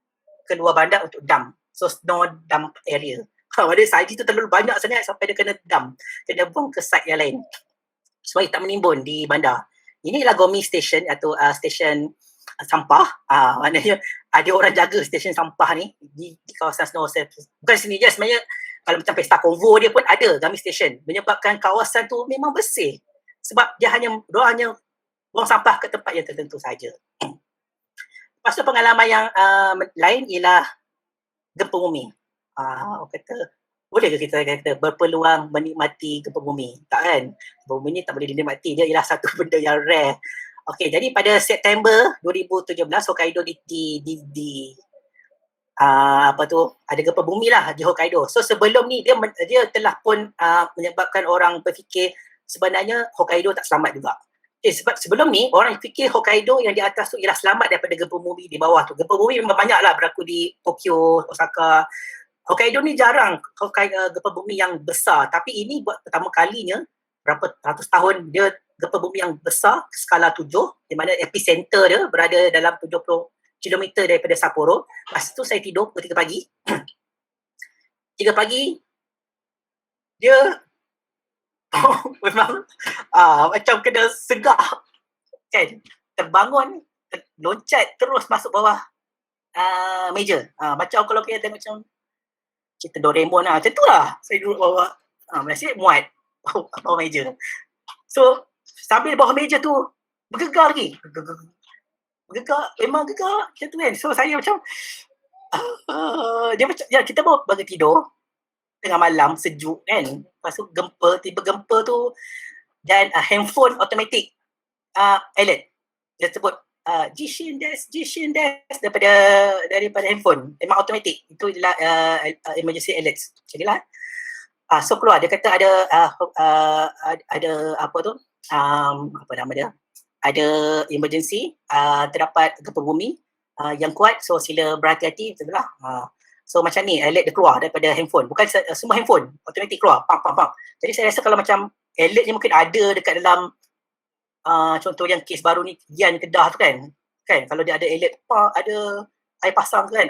ke luar bandar untuk dump. So snow dump area. Maksudnya salji tu terlalu banyak sangat sampai dia kena dump, kena buang ke site yang lain supaya tak menimbun di bandar. Ini ialah Gomi Station atau stesen sampah. Maknanya ada orang jaga stesen sampah ni di kawasan Snow. Bukan sini je sebenarnya, kalau macam pesta Konvo dia pun ada Gomi Station, menyebabkan kawasan tu memang bersih sebab dia hanya buang sampah ke tempat yang tertentu saja. Lepas tu pengalaman yang lain ialah gempa bumi. Orang kata boleh ke kita kata berpeluang menikmati gempa bumi? Tak kan? Gempa bumi ni tak boleh dinikmati, dia ialah satu benda yang rare. Okey, jadi pada September 2017 Hokkaido ada gempa bumi lah di Hokkaido. So sebelum ni dia telah pun menyebabkan orang berfikir sebenarnya Hokkaido tak selamat juga. Sebab sebelum ni orang fikir Hokkaido yang di atas tu ialah selamat daripada gempa bumi di bawah tu. Gempa bumi memang banyak lah berlaku di Tokyo, Osaka. Hokkaido ni jarang gempa bumi yang besar, tapi ini buat pertama kalinya berapa ratus tahun dia gempa bumi yang besar skala 7, di mana epicenter dia berada dalam 70 km daripada Sapporo. Lepas tu saya tidur pukul 3 pagi. 3 pagi dia memang macam kena segak kan, terbangun, loncat terus masuk bawah meja. Macam kalau kita tengok macam cerita Doraemon lah, macam tu lah. Saya duduk bawah, nasib muat bawah meja. So sambil bawah meja tu bergegar lagi, memang gegar macam tu kan. So saya macam dia macam kita baru bagi tidur tengah malam sejuk kan, lepas tu tiba gempa tu dan handphone automatic alert, dia sebut Jishin Des daripada handphone, memang automatic. Itu adalah emergency alerts. Jadilah so keluar dia kata ada apa tu apa nama dia, ada emergency, terdapat gempa bumi yang kuat, so sila berhati-hati. Itulah so macam ni alert dia keluar daripada handphone, bukan semua handphone automatic keluar pam. Jadi saya rasa kalau macam alert ni mungkin ada dekat dalam contoh yang kes baru ni Gian Kedah tu kan kalau dia ada alert ada air pasang tu kan,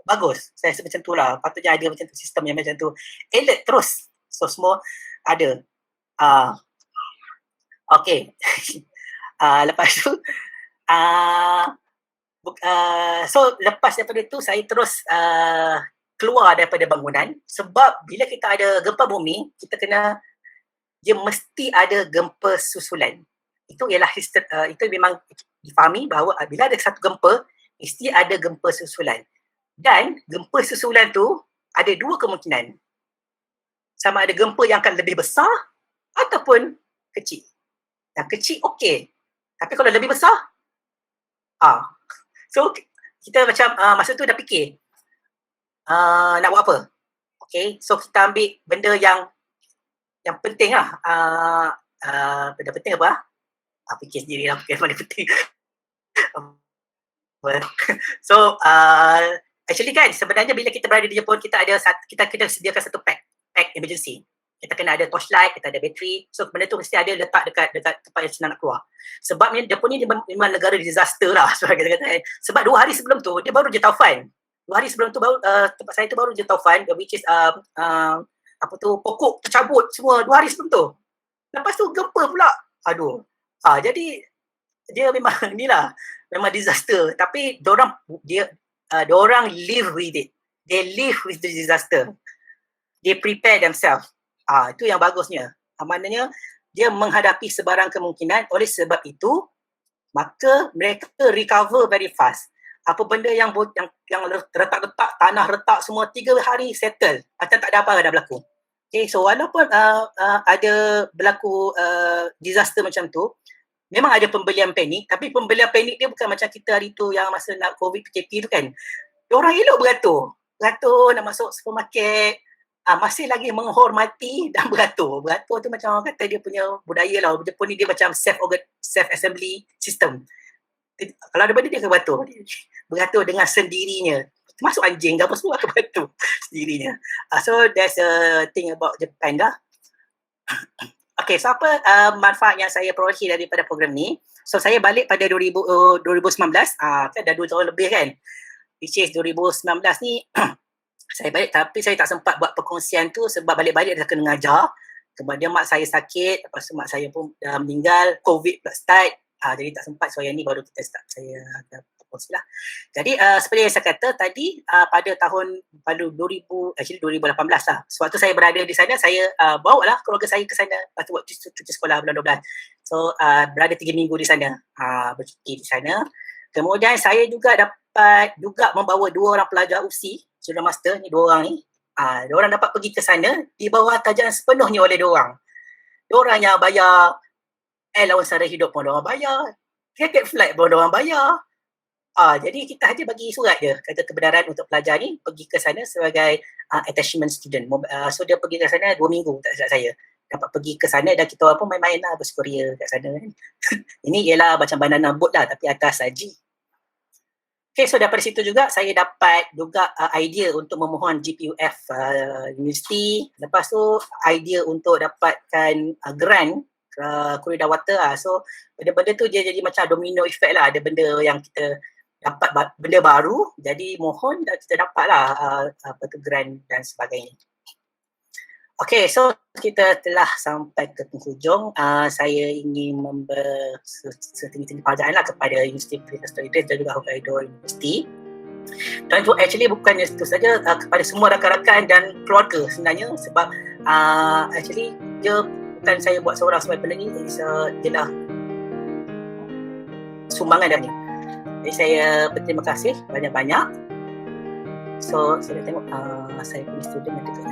bagus. Saya rasa macam tu lah, patutnya ada macam tu, sistem yang macam tu, alert terus, so semua ada. Okay. Lepas tu so lepas daripada tu saya terus keluar daripada bangunan, sebab bila kita ada gempa bumi dia mesti ada gempa susulan. Itu ialah itu memang difahami bahawa bila ada satu gempa mesti ada gempa susulan, dan gempa susulan tu ada dua kemungkinan, sama ada gempa yang akan lebih besar ataupun kecil. Yang kecil okey, tapi kalau lebih besar so kita macam masa tu dah fikir nak buat apa. Okay, so kita ambil benda yang penting lah. Benda penting apa? Fikir sendiri lah, fikir mana penting. So actually kan sebenarnya bila kita berada di Jepun, kita sediakan satu pack emergency. Kita kena ada torchlight, kita ada bateri. So benda tu mesti ada letak dekat tempat yang senang nak keluar. Sebab Jepun ni memang negara disaster lah sebab kita kata. Sebab 2 hari sebelum tu dia baru je taufan. 2 hari sebelum tu baru tempat saya tu baru je taufan, which is pokok tercabut semua 2 hari sebelum tu. Lepas tu gempa pula. Aduh. Jadi dia memang inilah memang disaster. Tapi diorang live with it. They live with the disaster. They prepare themselves. Itu yang bagusnya. Maknanya dia menghadapi sebarang kemungkinan. Oleh sebab itu, maka mereka recover very fast. Apa benda yang retak-retak, tanah retak semua 3 hari settle. Macam tak ada apa dah berlaku. Okay, so walaupun ada berlaku disaster macam tu, memang ada pembelian panik, tapi pembelian panik dia bukan macam kita hari tu yang masa nak COVID PKP tu kan. Diorang elok beratur. Beratur nak masuk supermarket, masih lagi menghormati dan beratur. Beratur tu macam orang kata dia punya budaya lah. Jepun ni dia macam self-assembly system. Kalau ada benda dia akan beratur. Beratur dengan sendirinya. Termasuk anjing ke apa semua akan beratur sendirinya. So that's a thing about Japan lah. Okay, so apa manfaat yang saya perolehi daripada program ni? So saya balik pada 2019, kan dah 2 tahun lebih kan. Which is 2019 ni saya balik, tapi saya tak sempat buat perkongsian tu sebab balik-balik dah kena ngajar. Kemudian mak saya sakit, lepas tu mak saya pun dah meninggal, COVID pula start. Jadi tak sempat, so yang ni baru kita start saya berkongsi lah. Jadi seperti yang saya kata tadi, pada 2018 lah. Sewaktu saya berada di sana, saya bawa lah keluarga saya ke sana. Lepas tu buat cuti sekolah bulan 12. So berada 3 minggu di sana, bercuti di sana. Kemudian saya juga dapat membawa 2 orang pelajar UC, student master ni, 2 orang ni. Diorang dapat pergi ke sana di bawah tajaran sepenuhnya oleh diorang. Diorang yang bayar allowance sara hidup pun diorang bayar, tiket flight pun diorang bayar. Jadi kita hanya bagi surat je, kata kebenaran untuk pelajar ni pergi ke sana sebagai attachment student. So dia pergi ke sana 2 minggu, tak silap saya. Dapat pergi ke sana dan kita orang pun main-main lah, bersuria kat sana kan. Ini ialah macam banana boat lah, tapi atas saji. Okay, so daripada situ juga saya dapat juga idea untuk memohon GPUF universiti. Lepas tu idea untuk dapatkan grant Corridor Water. So benda-benda tu dia jadi macam domino effect lah. Ada benda yang kita dapat benda baru, jadi mohon dan kita dapat lah grant dan sebagainya. Okay, so kita telah sampai ke penghujung. Saya ingin setinggi-tinggi penghargaan lah kepada Universiti Pendidikan Studies dan juga Hokkaido University. Dan itu actually bukannya itu saja, kepada semua rakan-rakan dan keluarga sebenarnya, sebab actually dia bukan saya buat seorang sebab benda ni, ialah sumbangan dari ni. Jadi saya berterima kasih banyak-banyak. So saya tengok saya punya student yang dekat